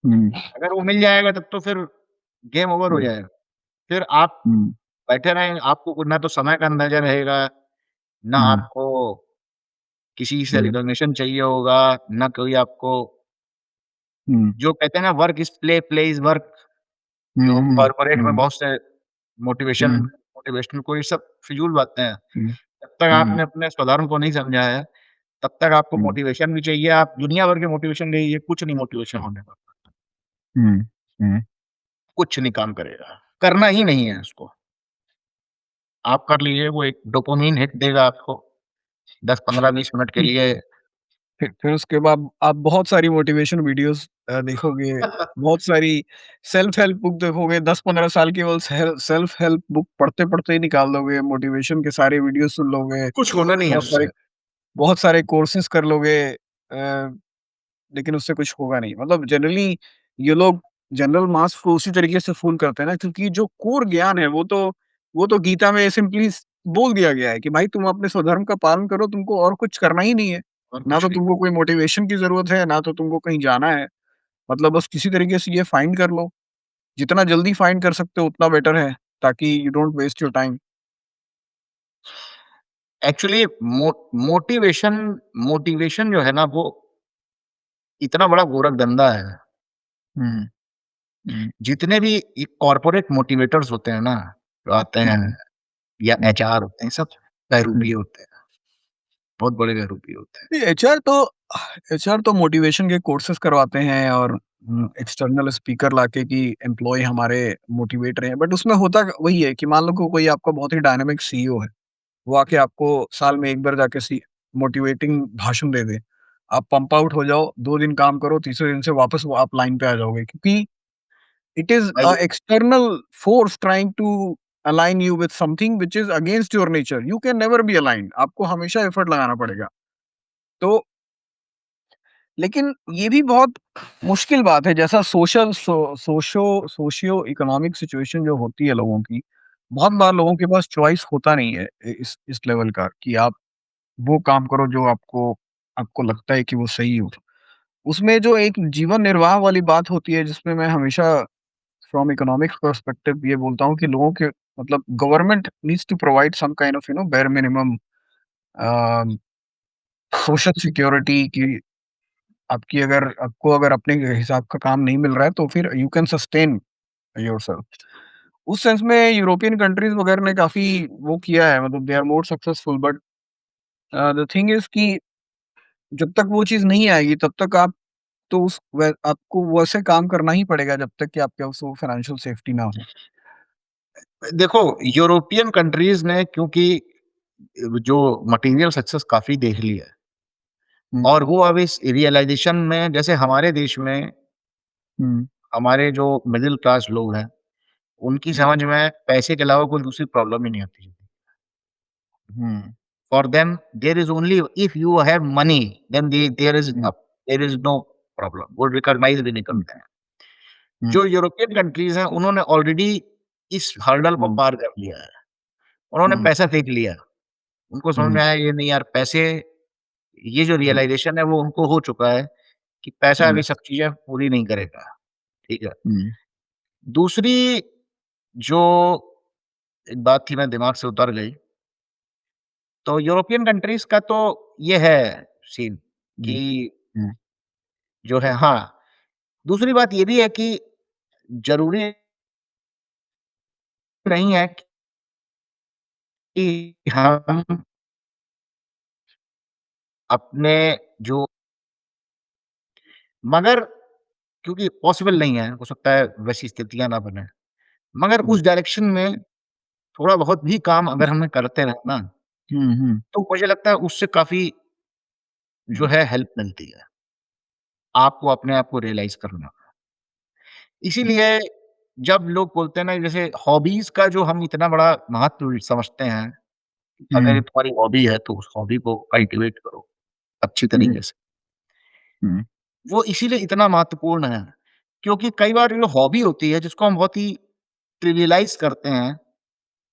हुँ, अगर वो मिल जाएगा तब तो फिर गेम ओवर हो हुँ, जाएगा। फिर आप हुँ, बैठे रहेंगे, आपको ना तो समय का अंदाज़ा रहेगा, ना हुँ, आपको किसी से हुँ, रिकॉग्निशन चाहिए होगा, ना कोई आपको हुँ, जो कहते हैं ना work is play, play is work हुँ, जो हुँ, कॉर्पोरेट में हुँ, बहुत से मोटिवेशन हुँ, मोटिवेशनल को ये सब फिजूल बातें हैं। हुँ, जब तक हुँ, आपने अपने स्वधर्म को नहीं समझा है, तब तक आपको हुँ, मोटिवेशन भी चाहिए, आप दुनिया भर के मोटिवेशन ले लीजिए, कुछ नहीं मोटिवेशन होने वाला, हुँ, हुँ, कुछ नहीं काम करेगा, करना ही नहीं है उसको। आप कर लीजिए, वो एक डोपामाइन हिट देगा आपको 10, 15, 20 मिनट के हुँ। लिए। फिर उसके बाद आप बहुत सारी मोटिवेशन वीडियोज़ देखोगे, बहुत सारी सेल्फ हेल्प बुक देखोगे, 10-15 साल की वो सेल्फ हेल्प बुक पढ़ते-पढ़ते ही निकाल दोगे, मोटिवेशन के सारे वीडियो सुन लोगे, कुछ होना नहीं है बहुत सारे उससे। बहुत सारे कोर्सेज़ कर लोगे लेकिन उससे कुछ होगा नहीं। मतलब जनरली ये लोग जनरल मास को उसी तरीके से फ़ूल करते हैं ना क्योंकि जो कोर ज्ञान है वो तो गीता में सिंपली बोल दिया गया है कि भाई तुम अपने स्वधर्म का पालन करो, तुमको और कुछ करना ही नहीं है। और ना कुछ तो नहीं। तुमको कोई मोटिवेशन की ज़रूरत है, ना तो तुमको कहीं जाना है। मतलब बस किसी तरीके से ये फाइंड कर लो। जितना जल्दी फाइंड कर सकते हो उतना बेटर है ताकि you don't waste your time. Actually motivation motivation जो है ना वो इतना बड़ा गोरख धंधा है। हुँ, हुँ, जितने भी ये कॉर्पोरेट मोटिवेटर्स होते हैं ना, जो आते हैं हुँ, या हुँ, एचआर होते हैं, सब हुँ। बहरूपी होते हैं, बहुत बड़े बहरूपी होते हैं। नहीं, एचआर तो मोटिवेशन के कोर्सेज़ करवाते हैं और एक्सटर्नल स्पीकर लाके कि एम्प्लॉयी हमारे मोटिवेट रहे हैं। बट उसमें होता वही है कि मान लो को कोई आपका बहुत ही डायनामिक सीईओ है। वो आके आपको साल में 1 बार जाके मोटिवेटिंग भाषण दे दे। आप पंप आउट हो जाओ, 2 दिन काम करो, तीसरे दिन से वापस वो आप लाइन पे आ जाओगे क्योंकि इट इज़ भाई a external force trying to align you with something which is against your nature. You can never be aligned. आपको हमेशा एफर्ट लगाना पड़ेगा। तो लेकिन ये भी बहुत मुश्किल बात है जैसा सोशियो इकोनॉमिक सिचुएशन जो होती है लोगों की, बहुत बार लोगों के पास चॉइस होता नहीं है इस लेवल का कि आप वो काम करो जो आपको आपको लगता है कि वो सही हो। उसमें जो एक जीवन निर्वाह वाली बात होती है जिसमें मैं हमेशा फ्रॉम इकोनॉमिक्स पर्सपेक्टिव ये बोलता हूँ कि लोगों के मतलब government needs to provide some kind of bare minimum social security की आपकी अगर आपको अगर अपने हिसाब का काम नहीं मिल रहा है तो फिर यू कैन सस्टेन योरसेल्फ। उस सेंस में यूरोपियन कंट्रीज वगैरह ने काफी वो किया है, मतलब they are more successful, but the thing is कि जब तक वो चीज नहीं आएगी तब तक आप तो आपको वैसे काम करना ही पड़ेगा जब तक कि आपके पास वो फाइनेंशियल सेफ्टी ना हो। देखो, यूरोपियन कंट्रीज़ ने क्योंकि जो मटेरियल सक्सेस काफ़ी देख ली है हम्म। और वो अब इस रियलाइज़ेशन में जैसे हमारे देश में हम्म। हमारे जो मिडल क्लास लोग हैं, उनकी समझ में पैसे के अलावा कोई दूसरी प्रॉब्लम ही नहीं आती। Hmm. For them there is only if you have money then there is hmm. Enough, there is no problem, वो रिकॉग्नाइज़ भी नहीं हम्म। करते हैं। हम्म। जो यूरोपियन कंट्रीज़ हैं, उन्होंने ऑलरेडी इस हर्डल को हम्म। पार कर लिया है। उन्होंने हम्म। पैसा देख लिया। उनको समझ हम्म। में आया ये नहीं यार पैसे ये जो रियलाइज़ेशन है वो उनको हो चुका है कि पैसा हम्म। अभी सब चीज़ें पूरी नहीं करेगा, ठीक है। हम्म। दूसरी जो एक बात थी मैं दिमाग से उतर गई, तो यूरोपियन कंट्रीज़ का तो ये है सीन कि हम्म। हम्म। जो है हाँ, दूसरी बात ये भी है कि ज़रूरी नहीं है कि हम अपने जो मगर क्योंकि पॉसिबल नहीं है, हो सकता है वैसी स्थितियाँ ना बने। मगर हम्म। उस डायरेक्शन में थोड़ा बहुत भी काम अगर हम करते रहें ना, हम्म। हम्म। तो मुझे लगता है उससे काफ़ी जो हम्म। है हेल्प मिलती है, आपको अपने आप को रियलाइज़ करना। इसीलिए जब लोग बोलते हैं ना जैसे हॉबीज़ का जो हम इतना बड़ा महत्व समझते हैं, अगर ये हम्म। तुम्हारी हॉबी है तो उस हॉबी को कल्टीवेट करो अच्छी हम्म। तरीके से। हम्म। वो इसीलिए इतना महत्वपूर्ण है, क्योंकि कई बार जो हॉबी होती है जिसको हम बहुत ही ट्रिवियलाइज़ करते हैं,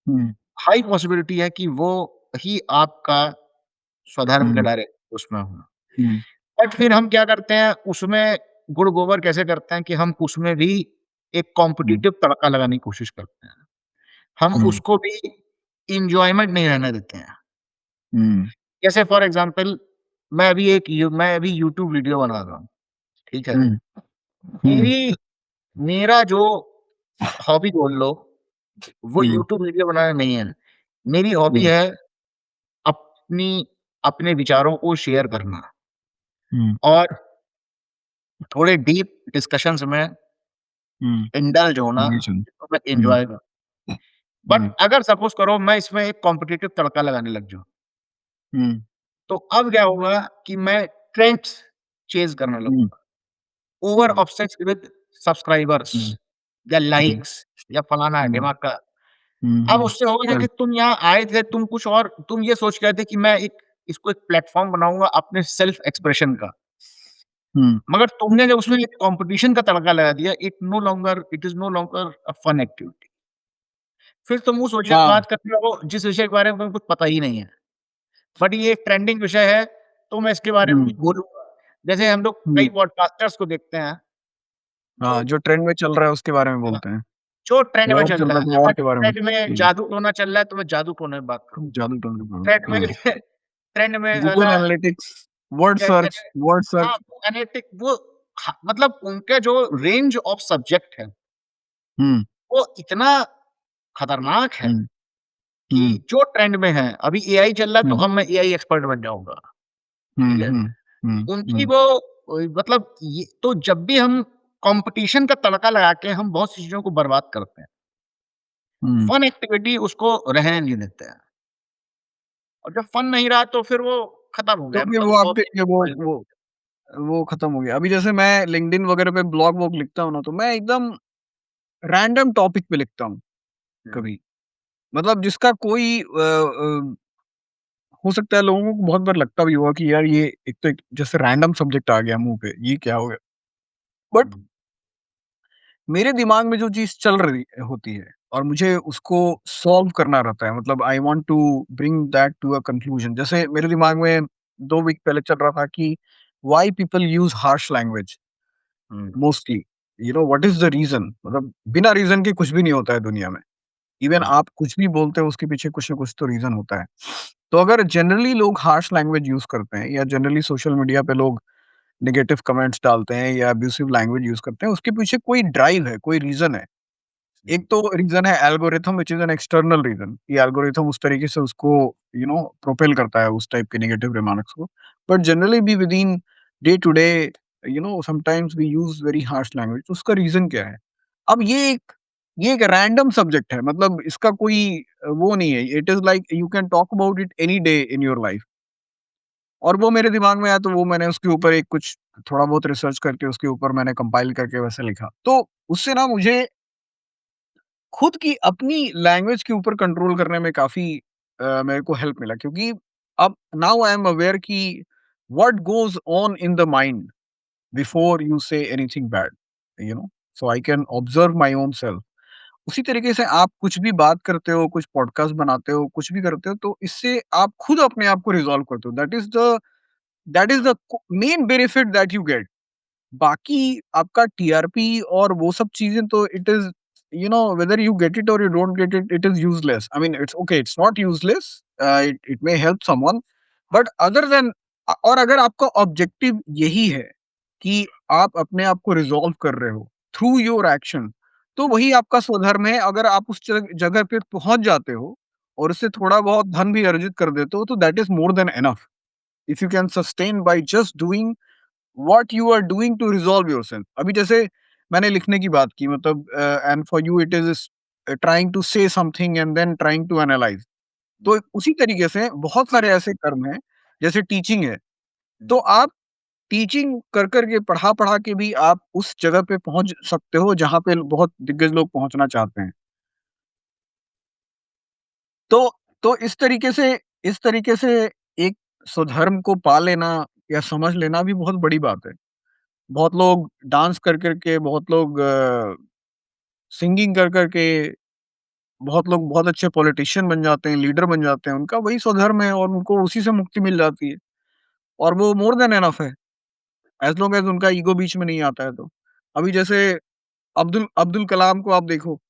हम्म। हाई पॉसिबिलिटी है कि वो ही आपका स्वधर्म का हम्म। डायरेक्ट उसमें हो। हम्म। बट फिर हम क्या करते हैं उसमें गुड़-गोबर कैसे करते हैं कि हम उसमें भी एक हम्म। कॉम्पिटिटिव तड़का लगाने की कोशिश करते हैं। हम हम्म। उसको भी एन्जॉयमेंट नहीं रहने देते हैं। हम्म। जैसे फॉर एग्ज़ाम्पल मैं अभी यूट्यूब वीडियो बना रहा हूँ, ठीक है? हम्म। हम्म। मेरी मेरा जो हॉबी बोल लो, वो हम्म। यूट्यूब वीडियो बनाना नहीं है। मेरी हॉबी हम्म। है अपनी अपने विचारों को शेयर करना हम्म। और थोड़े डीप डिस्कशंस में हम्म। इंडल्ज होना, engagement। इसको मैं हम्म। एन्जॉय करता बट हम्म। अगर सपोज़ करो मैं इसमें एक कॉम्पिटिटिव तड़का लगाने लग जाऊँ, हम्म। तो अब क्या होगा कि मैं ट्रेंड्स चेज़ करने हम्म। लगूँगा। ओवर ऑब्सेस्ड विद सब्सक्राइबर्स हम्म। या हम्म। लाइक्स या फलाना है, हम्म। ढिमाका का। अब हम्म। उससे होगा क्या कि हेल्प। तुम यहाँ आए थे, तुम कुछ और तुम ये सोच के आए थे कि मैं इसको एक प्लेटफ़ॉर्म बनाऊँगा अपने सेल्फ एक्सप्रेशन का। हम्म। मगर तुमने जब उसमें एक कॉम्पिटिशन का तड़का लगा दिया, it is no longer a fun activity. फिर तुम उस विषय पे हाँ। बात करते रहो जिस विषय के बारे में तुम्हें कुछ पता ही नहीं है। बट ये एक ट्रेंडिंग विषय है, तो मैं इसके बारे में हम्म। कुछ बोलूँगा। जैसे हम लोग कई हम्म। पॉडकास्टर्स को देखते हैं, हाँ, जो जो ट्रेंड में चल रहा है उसके बारे में हाँ, बोलते हैं। जो ट्रेंड में वॉर चल चल रहा रहा है। है तो वॉर अगर के बारे में। ट्रेंड में जादू टोना चल रहा है, तो मैं जादू टोने पे बात करूँगा। जादू टोने के बारे ट्रेंड में। में हाँ। ट्रेंड में है गूगल ना एनालिटिक्स, वर्ड ए एने सर्च, वर्ड हाँ, सर्च। वो एनालिटिक वो मतलब उनका जो रेंज ऑफ सब्जेक्ट है, हुँ। वो इतना खतरनाक है हुँ। कि हुँ। जो ट्रेंड में है, अभी एआई चल रहा है तो हुँ। अब मैं एआई एक्सपर्ट बन जाऊँगा, ठीक हुँ। है? हुँ। हुँ। उनकी हुँ। वो मतलब ये तो जब भी हम कॉम्पिटिशन का तड़का लगा के हम बहुत सी चीज़ों को बर्बाद करते हैं। हुँ। फन एक्टिविटी उसको रहने नहीं देते हैं और जब फन नहीं रहा तो फिर वो खत्म हो तो गया फिर मतलब वो आपके हॉबी लिए वो खत्म हो गया। अभी जैसे मैं लिंक्डइन वगैरह पे ब्लॉग वॉग लिखता हूँ ना, तो मैं एकदम रैंडम टॉपिक पे लिखता हूँ हुँ, कभी। मतलब जिसका कोई हो सकता है लोगों को बहुत बार लगता भी होगा कि यार ये एक तो एक जैसे रैंडम सब्जेक्ट आ गया मुँह पे, ये क्या हो गया? बट हुँ, मेरे दिमाग में जो चीज़ चल रही होती है और मुझे उसको सॉल्व करना रहता है, मतलब I want to bring that to a conclusion. जैसे मेरे दिमाग में 2 वीक पहले चल रहा था कि why people use harsh language hmm, mostly, what is the reason? मतलब बिना रीज़न के कुछ भी नहीं होता है दुनिया में। इवन हुँ, आप कुछ भी बोलते हो उसके पीछे कुछ ना कुछ तो रीज़न होता है। तो अगर जनरली लोग हार्श लैंग्वेज यूज़ करते हैं या जनरली सोशल मीडिया पे लोग नेगेटिव कमेंट्स डालते हैं या अब्यूसिव लैंग्वेज यूज़ करते हैं, उसके पीछे कोई ड्राइव है, कोई रीज़न है। एक हुँ, तो रीज़न है algorithm which is an external reason कि एल्गोरिथम उस तरीके से उसको प्रोपेल करता है उस टाइप के नेगेटिव रिमार्क्स को। बट जनरली भी within day to day sometimes we use very harsh language तो उसका रीज़न क्या है? अब ये एक रैंडम सब्जेक्ट है मतलब इसका कोई वो नहीं है। It is like you can talk about it any day in your life और वो मेरे दिमाग में आया तो वो मैंने उसके ऊपर एक कुछ थोड़ा बहुत रिसर्च करके उसके ऊपर मैंने कंपाइल करके वैसे लिखा। तो उससे ना मुझे खुद की अपनी लैंग्वेज के ऊपर कंट्रोल करने में काफ़ी मेरे को हेल्प मिला क्योंकि अब नाउ आई एम अवेयर कि what goes on in the mind before you say anything bad, you know? So I can observe my own self. उसी तरीके से आप कुछ भी बात करते हो, कुछ पॉडकास्ट बनाते हो, कुछ भी करते हो तो इससे आप खुद अपने आप को रिज़ॉल्व करते हो। That is the main benefit that you get. बाकी आपका टीआरपी और वो सब चीज़ें तो it is whether you get it और you don't get it, it is useless. I mean it's okay, it's not useless. It may help someone but other than और अगर आपका ऑब्जेक्टिव यही है कि आप अपने आप को रिज़ॉल्व कर रहे हो थ्रू योर एक्शन, तो वही आपका स्वधर्म है। अगर आप उस जगह पे पहुँच जाते हो और उससे थोड़ा बहुत धन भी अर्जित कर देते हो, तो that is more than enough. If you can sustain by just doing what you are doing to resolve yourself. अभी जैसे मैंने लिखने की बात की मतलब and for you it is trying to say something and then trying to analyse. तो उसी तरीके से बहुत सारे ऐसे कर्म हैं, जैसे टीचिंग है। तो आप टीचिंग कर के, पढ़ा-पढ़ा के भी आप उस जगह पे पहुँच सकते हो, जहाँ पे बहुत दिग्गज लोग पहुँचना चाहते हैं। तो इस तरीके से एक स्वधर्म को पा लेना या समझ लेना भी बहुत बड़ी बात है। बहुत लोग डांस कर के, बहुत लोग सिंगिंग कर के, बहुत लोग बहुत अच्छे पॉलिटिशियन बन जाते हैं, लीडर बन जाते हैं। उनका वही स्वधर्म है और उनको उसी से मुक्ति मिल जाती है और वो मोर देन इनफ है, एज़ लॉन्ग एज़ उनका ईगो बीच में नहीं आता है तो। अभी जैसे अब्दुल अब्दुल कलाम को आप देखो,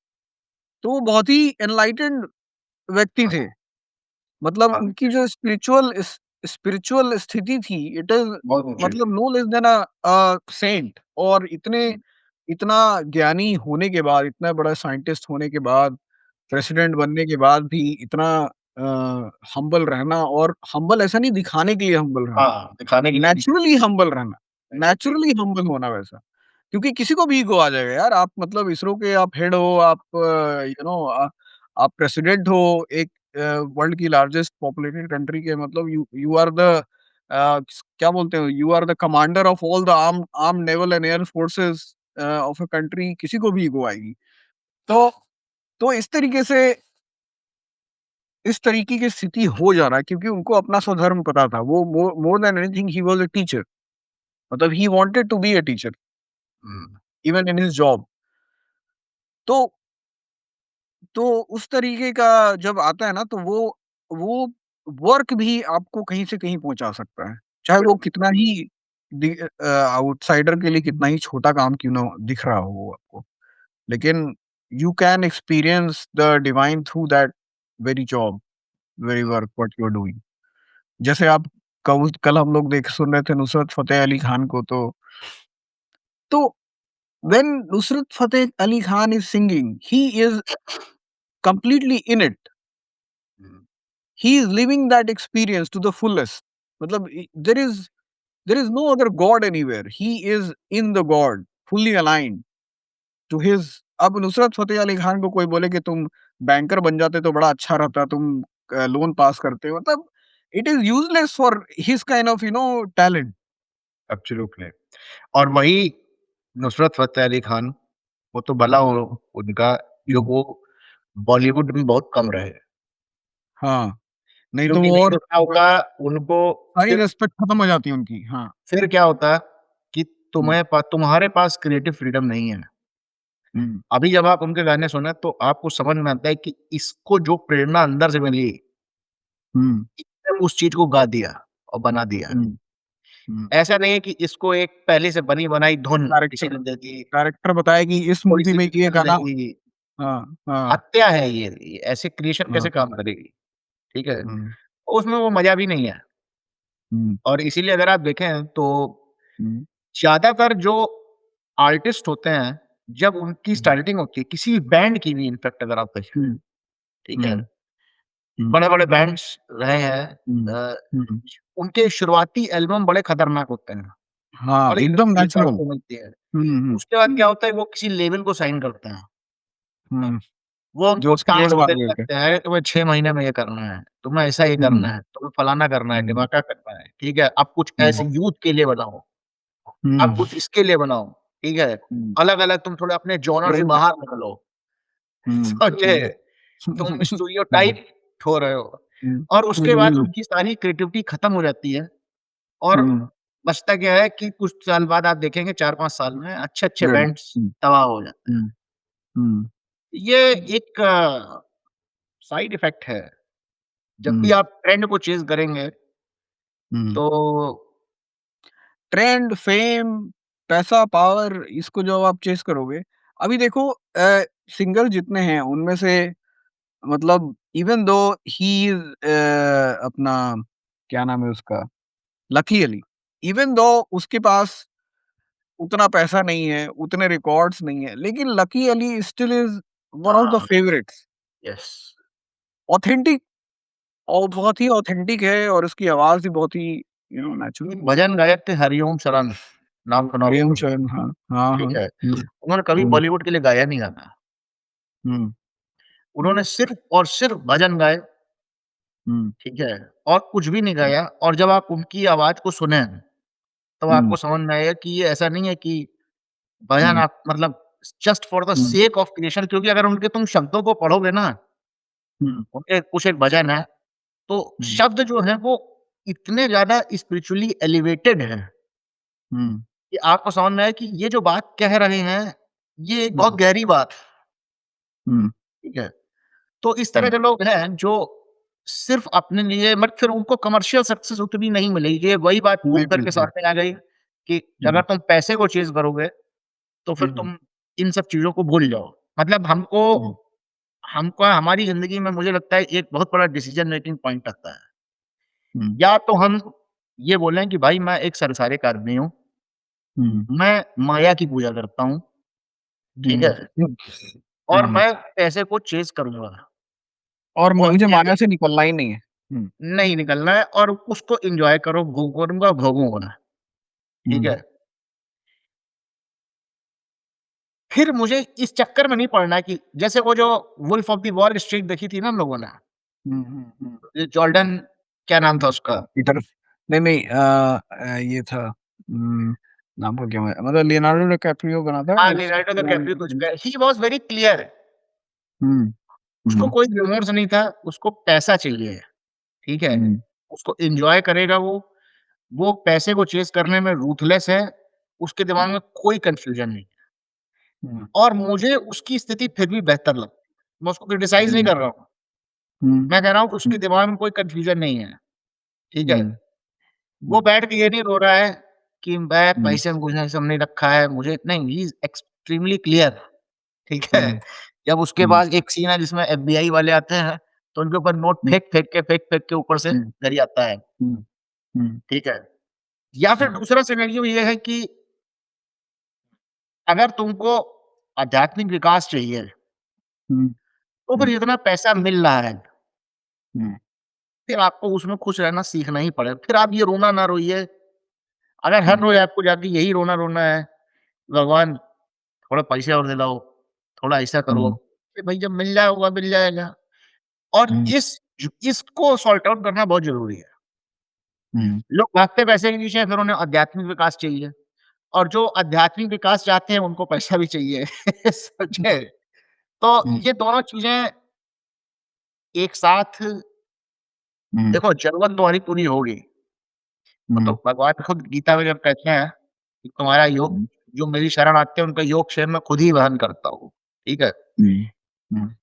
तो वो बहुत ही एनलाइटेंड व्यक्ति थे। मतलब हाँ, उनकी जो स्पिरिचुअल स्थिति थी, इट इज़ बहुत ऊँचे थे। मतलब नो लेस देन सेंट और हुँ, इतना ज्ञानी होने के बाद, इतना बड़ा साइंटिस्ट होने के बाद, प्रेसिडेंट बनने के बाद भी इतना हम्बल रहना और हम्बल ऐसा नहीं दिखाने के लिए हम्बल रहना, हाँ, दिखाने के लिए नहीं। नेचुरली हम्बल रहना, नेचुरली हम्बल होना वैसा। क्योंकि किसी को भी ईगो आ जाएगा यार, आप मतलब इसरो के आप हेड हो, आप आप प्रेसिडेंट हो एक वर्ल्ड की लार्जेस्ट पॉपुलेटेड कंट्री के मतलब यू आर द क्या बोलते हैं, you are the commander of all the arm naval and air forces of a country, किसी को भी ईगो आएगी। तो तो इस तरीके की स्थिति हो जा रहा है क्योंकि उनको अपना स्वधर्म पता था। वो more than anything he was a teacher, मतलब he wanted to be a teacher हुँ, इवन इन हिज जॉब। तो तो उस तरीके का जब आता है ना तो वो वर्क भी आपको कहीं से कहीं पहुँचा सकता है। चाहे वो बिल्कुल। कितना ही आउटसाइडर के लिए कितना ही छोटा काम क्यों ना दिख रहा हो वो आपको। लेकिन you can experience the divine through that very job, very hmm, work what you are doing. जैसे आप कल हम लोग देख सुन रहे थे नुसरत फ़तेह अली खान को तो when Nusrat Fateh Ali Khan is singing, he is completely in it. Hmm, He is living that experience to the fullest. मतलब there is no other God anywhere. He is in the God, fully aligned to his। अब नुसरत फ़तेह अली खान को कोई बोले कि तुम banker बन जाते तो बड़ा अच्छा रहता, तुम लोन पास करते, मतलब it is useless for his kind of talent. Absolutely. और वही नुसरत फ़तेह अली खान, वो तो भला हो उनका जो हुँ। वो बॉलीवुड में बहुत कम रहे। हाँ, नहीं तो क्योंकि वो नहीं और तो क्या होगा उनको सारी फिर रिस्पेक्ट खत्म हो जाती है उनकी। हाँ। फिर क्या होता कि हुँ, तुम्हारे पास क्रिएटिव फ्रीडम नहीं है। हुँ, अभी जब आप उनके गाने सुने तो आपको समझ में आता है कि इसको जो प्रेरणा अंदर से मिली, हुँ, इसने उस चीज़ को गा दिया और बना दिया। हुँ, हुँ। ऐसा नहीं है कि इसको एक पहले से बनी बनाई धुन किसी कैरेक्टर ने दे दी, कैरेक्टर बताया कि इस मूवी थोड़ी-सी में ये पिक्चर ले गाना ली। हाँ, हाँ। हत्या है ये ऐसे क्रिएशन हाँ, कैसे काम करेगी, ठीक है? हुँ, उसमें वो मज़ा भी नहीं है हुँ, और इसीलिए अगर आप देखें तो हुँ, ज़्यादातर जो आर्टिस्ट होते हैं, जब उनकी हुँ, स्टार्टिंग होती है, किसी भी बैंड की भी इनफैक्ट अगर आप देखें, हुँ, ठीक है? हुँ, हुँ, बड़े-बड़े बैंड्स रहे हैं हुँ, अ, हुँ। उनके शुरुआती एल्बम बड़े खतरनाक होते हैं हाँ, और एक एकदम चीज़ नेचुरल। आपको मिलती है। हुँ, हुँ, उसके बाद क्या होता है वो किसी लेबल को साइन करते हैं। हुँ। वो जो उनको स्टार्स टास्क वाले देने होते हैं। लगते हैं, तुम्हें 6 महीने में ये करना है, तुम्हें ऐसा ये हुँ, करना है, तुम्हें फलाना करना है, हुँ, ढिमाका करना है, ठीक है? अब कुछ हुँ, ऐसे यूथ के लिए बनाओ, अब हुँ, कुछ इसके लिए बनाओ, ठीक है? हुँ। अलग-अलग तुम थोड़े अपने जॉनर से ट्रेंड। बाहर निकलो, हुँ, समझे? हुँ। तुम हुँ, स्टीरियोटाइप हो रहे हो हुँ, और उसके बाद हुँ, उनकी सारी क्रिएटिविटी खत्म हो जाती है और हुँ, बचता क्या है कि कुछ साल बाद आप देखेंगे 4-5 साल में अच्छे-अच्छे रेडी। बैंड्स हुँ, तबाह हो जाते हैं। हुँ, हुँ, ये एक साइड इफ़ेक्ट है। जब भी हुँ, आप ट्रेंड को चेज़ करेंगे हुँ। तो ट्रेंड, फेम, पैसा, पावर इसको जो आप चेज़ करोगे, अभी देखो सिंगर जितने हैं उनमें से मतलब इवन दो ही इज़ अपना क्या नाम है उसका? लकी अली। इवन दो उसके पास उतना पैसा नहीं है, उतने रिकॉर्ड्स नहीं है, लेकिन lucky Ali still is one of the हाँ, फेवरेट्स। यस। ऑथेंटिक और बहुत ही ऑथेंटिक है और उसकी आवाज़ भी बहुत ही नेचुरल। एक भजन गायक थे हरिओम शरण, नाम सुना हरिओम होगा, शरण हाँ, हाँ, हाँ। ठीक है? हुँ, उन्होंने कभी हुँ, बॉलीवुड के लिए गाया नहीं गाना। हुँ, उन्होंने सिर्फ़ और सिर्फ़ भजन गाए, हुँ, ठीक है? और कुछ भी नहीं गाया और जब आप उनकी आवाज़ को सुने, तब हुँ, आपको समझ में आएगा कि ये ऐसा नहीं है कि भजन हुँ, आप मतलब just for the hmm, sake of creation क्योंकि अगर उनके तुम शब्दों को पढ़ोगे ना, हुँ, उनके कुछ एक भजन है, तो हुँ, शब्द जो हैं वो इतने ज़्यादा स्पिरिचुअली एलिवेटेड हैं हुँ, कि आपको समझ में आए कि ये जो बात कह रहे हैं, ये एक बहुत हुँ, गहरी बात है, हुँ, ठीक है? तो इस तरह हुँ, के लोग हैं जो सिर्फ़ अपने लिए बट फिर उनको कमर्शियल सक्सेस उतनी नहीं मिलेगी। ये वही बात घूम नहीं फिर के मिलती है। सामने आ गई कि अगर हुँ, तुम पैसे को चेज़ करोगे, तो फिर हुँ, तुम इन सब चीज़ों को भूल जाओ। मतलब हमको हुँ, हमको हमारी ज़िंदगी में मुझे लगता है एक बहुत बड़ा डिसीज़न मेकिंग पॉइंट आता है। हुँ, या तो हम ये बोलें कि भाई मैं एक संसारिक आदमी हूँ, हुँ, मैं माया की पूजा करता हूँ, ठीक हुँ, है? हुँ, और हुँ, मैं पैसे को चेज़ करूँगा और और मुझे ए माया से निकलना ही नहीं है। हुँ, नहीं निकलना है और उसको एन्जॉय करो, करूँगा, भोगूँगा, ठीक हुँ, है? फिर मुझे इस चक्कर में नहीं पड़ना है कि जैसे वो जो Wolf of the Wall Street देखी थी ना हम लोगों ने, हुँ, हुँ, हुँ। ये जॉर्डन क्या नाम था उसका? पीटर नहीं, नहीं ये था नाम भूल गया मैं मतलब लियोनार्डो डिकैप्रियो बना था हाँ, इस लियोनार्डो डिकैप्रियो कुछ ही वाज़ वेरी क्लियर हुँ, उसको हुँ, कोई रिमोर्स नहीं था, उसको पैसा चाहिए, ठीक है? हुँ, उसको एन्जॉय करेगा वो पैसे को चेज़ करने में रूथलेस है, उसके दिमाग में कोई कन्फ्यूज़न नहीं हुँ, और मुझे उसकी स्थिति फिर भी बेहतर लगती है। मैं उसको क्रिटिसाइज़ नहीं हुँ, कर रहा हूँ, हुँ, मैं कह रहा हूँ कि हुँ, उसके दिमाग में कोई कन्फ्यूज़न नहीं है, ठीक है? हुँ, वो बैठ के ये नहीं रो रहा है कि मैं हुँ, पैसे में कुछ नहीं समझ रखा है मुझे नहीं ही इज़ एक्सट्रीमली क्लियर ठीक है? हुँ, जब उसके हुँ, पास एक सीन है जिसमें एफबीआई वाले आते हैं, तो उनके ऊपर नोट हुँ, फेंक-फेंक के ऊपर से हुँ, गिर आता है, हुँ, हुँ, ठीक है? या फिर दूसरा सिनेरियो ये है कि अगर तुमको आध्यात्मिक विकास चाहिए, हुँ, तो फिर हुँ, जितना पैसा मिल रहा है, हुँ, फिर आपको उसमें खुश रहना सीखना ही पड़ेगा। फिर आप ये रोना ना रोइए, अगर हर हुँ, रोज़ आपको जाके यही रोना है, भगवान थोड़ा पैसे और दे दो, थोड़ा ऐसा करो, हुँ, कि भाई जब मिल जाएगा, मिल जाएगा। और हुँ, इसको सॉर्ट आउट करना बहुत ज़रूरी है। हुँ, लोग भागते पैसे के पीछे हैं, फिर उन्हें आध्यात्मिक विकास चाहिए और जो आध्यात्मिक विकास चाहते हैं, उनको पैसा भी चाहिए। समझे? तो हुँ, ये दोनों चीज़ें एक साथ हुँ, देखो ज़रूरत तुम्हारी पूरी होगी। वो तो हुँ, भगवान खुद गीता में जब कहते हैं कि तुम्हारा योग हुँ, जो मेरी शरण आते हैं, उनका योग क्षेम मैं खुद ही वहन करता हूँ। ठीक है? हुँ, हुँ,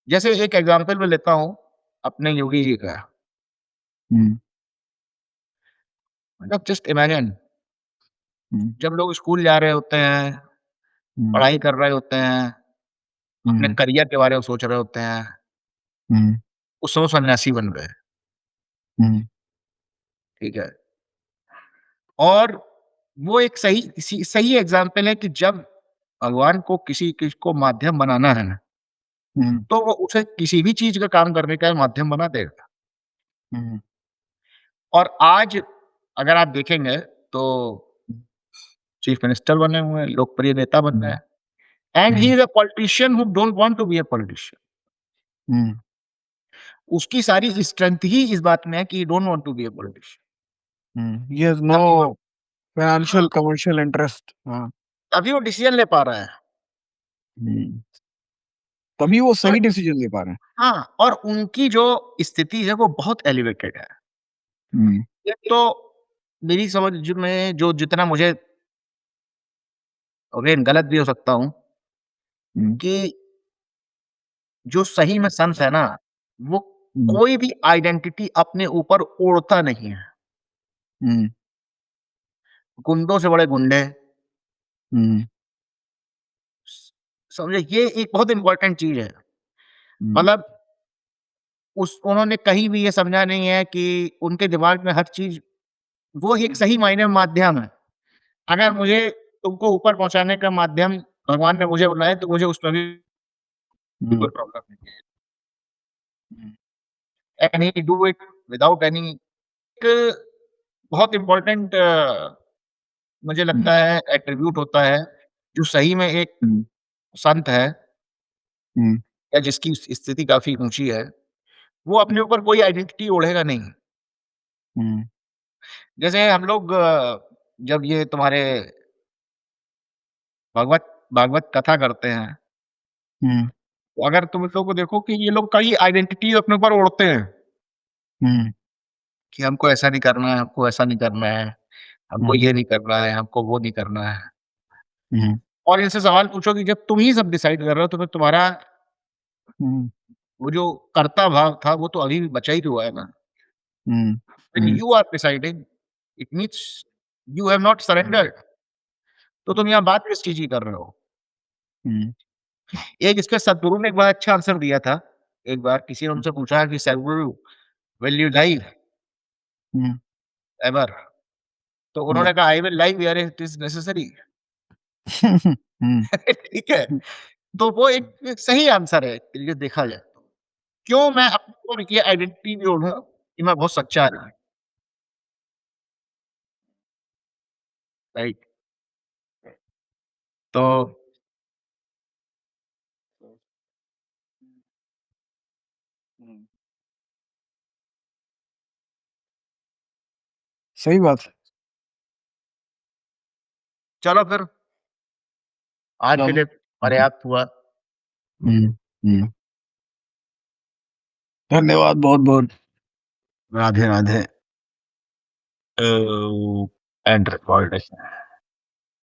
जैसे एक एग्ज़ाम्पल मैं लेता हूँ, अपने योगी जी का। हुँ, मतलब जस्ट इमेजिन हुँ, जब लोग स्कूल जा रहे होते हैं हुँ, पढ़ाई कर रहे होते हैं, अपने हुँ, करियर के बारे में सोच रहे होते हैं, हुँ, उस समय वो सन्यासी बन गए, हुँ, ठीक है? और वो एक सही एग्ज़ाम्पल है कि जब भगवान को किसी चीज़ को माध्यम बनाना है, हुँ, तो वो उसे किसी भी चीज़ का काम करने का माध्यम बना देगा। हुँ, और आज अगर आप देखेंगे तो चीफ मिनिस्टर बने हुए हैं, लोकप्रिय नेता बन गए हुँ, हैं एंड ही हुँ, is a politician who don't want to be a politician. हुँ, उसकी सारी स्ट्रेंथ ही इस बात में है कि he don't want to be a politician. हुँ, ही हैज़ नो तभी वो हाँ, फाइनेंशियल कमर्शियल इंटरेस्ट हाँ, तभी वो डिसीज़न ले पा रहा है। हुँ, तभी वो और सही डिसीज़न ले पा रहे हैं। हाँ, और उनकी जो स्थिति है वो बहुत एलिवेटेड है। हुँ, एक तो मेरी समझ में जो जितना मुझे अगेन गलत भी हो सकता हूँ हुँ, कि जो सही में संत है ना, वो हुँ, कोई भी आइडेंटिटी अपने ऊपर ओढ़ता नहीं है। हुँ, गुंडों से बड़े गुंडे, हुँ, स समझे ये एक बहुत इम्पोर्टेंट चीज़ है। हुँ, मतलब उस उन्होंने कहीं भी ये समझा नहीं है कि उनके दिमाग में हर चीज़ वो एक सही मायने में माध्यम है। अगर मुझे तुमको ऊपर पहुँचाने का माध्यम भगवान ने मुझे बनाया तो मुझे उसमें भी हुँ, कोई प्रॉब्लम नहीं है। हुँ, and he do it without any एक बहुत इम्पोर्टेंट मुझे हुँ, लगता है एट्रिब्यूट होता है, जो सही में एक हुँ, संत है हुँ, या जिसकी स्थिति काफ़ी ऊँची है, वो अपने ऊपर कोई आइडेंटिटी ओढ़ेगा नहीं। हुँ, जैसे हम लोग जब ये तुम्हारे भागवत भागवत कथा करते हैं, हुँ, तो अगर तुम लोग को देखो कि ये लोग कई आइडेंटिटी अपने ऊपर ओढ़ते हैं, हुँ, कि हमको ऐसा नहीं करना है, हमको ऐसा नहीं करना है, हमको हुँ, ये नहीं करना है, हमको वो नहीं करना है। हुँ, और इनसे सवाल पूछो कि जब तुम ही सब डिसाइड कर रहे हो, तो फिर तुम्हारा हुँ, वो जो कर्ता भाव था, वो तो अभी भी बचा ही हुआ है ना। हुँ, व्हेन हुँ, you are deciding, it means you have not surrendered. तो तुम यहाँ बात किस चीज़ की कर रहे हो? हुँ, एक इसके सद्गुरु ने एक बड़ा अच्छा आंसर दिया था। एक बार किसी ने उनसे पूछा कि सद्गुरु विल यू डाई हुँ, एवर? तो हुँ, उन्होंने कहा I will die where it is necessary. हुँ, ठीक है? तो वो एक सही आंसर है ये देखा जाए तो। क्यों मैं अपने ऊपर ये आइडेंटिटी भी ओढूँ कि मैं बहुत सच्चा आदमी हूँ, राइट? तो हुँ, सही बात है। चलो फिर आज के चलो लिए ठीक है। पर्याप्त हुआ। हुँ, हुँ, धन्यवाद बहुत-बहुत। राधे, राधे। End recording.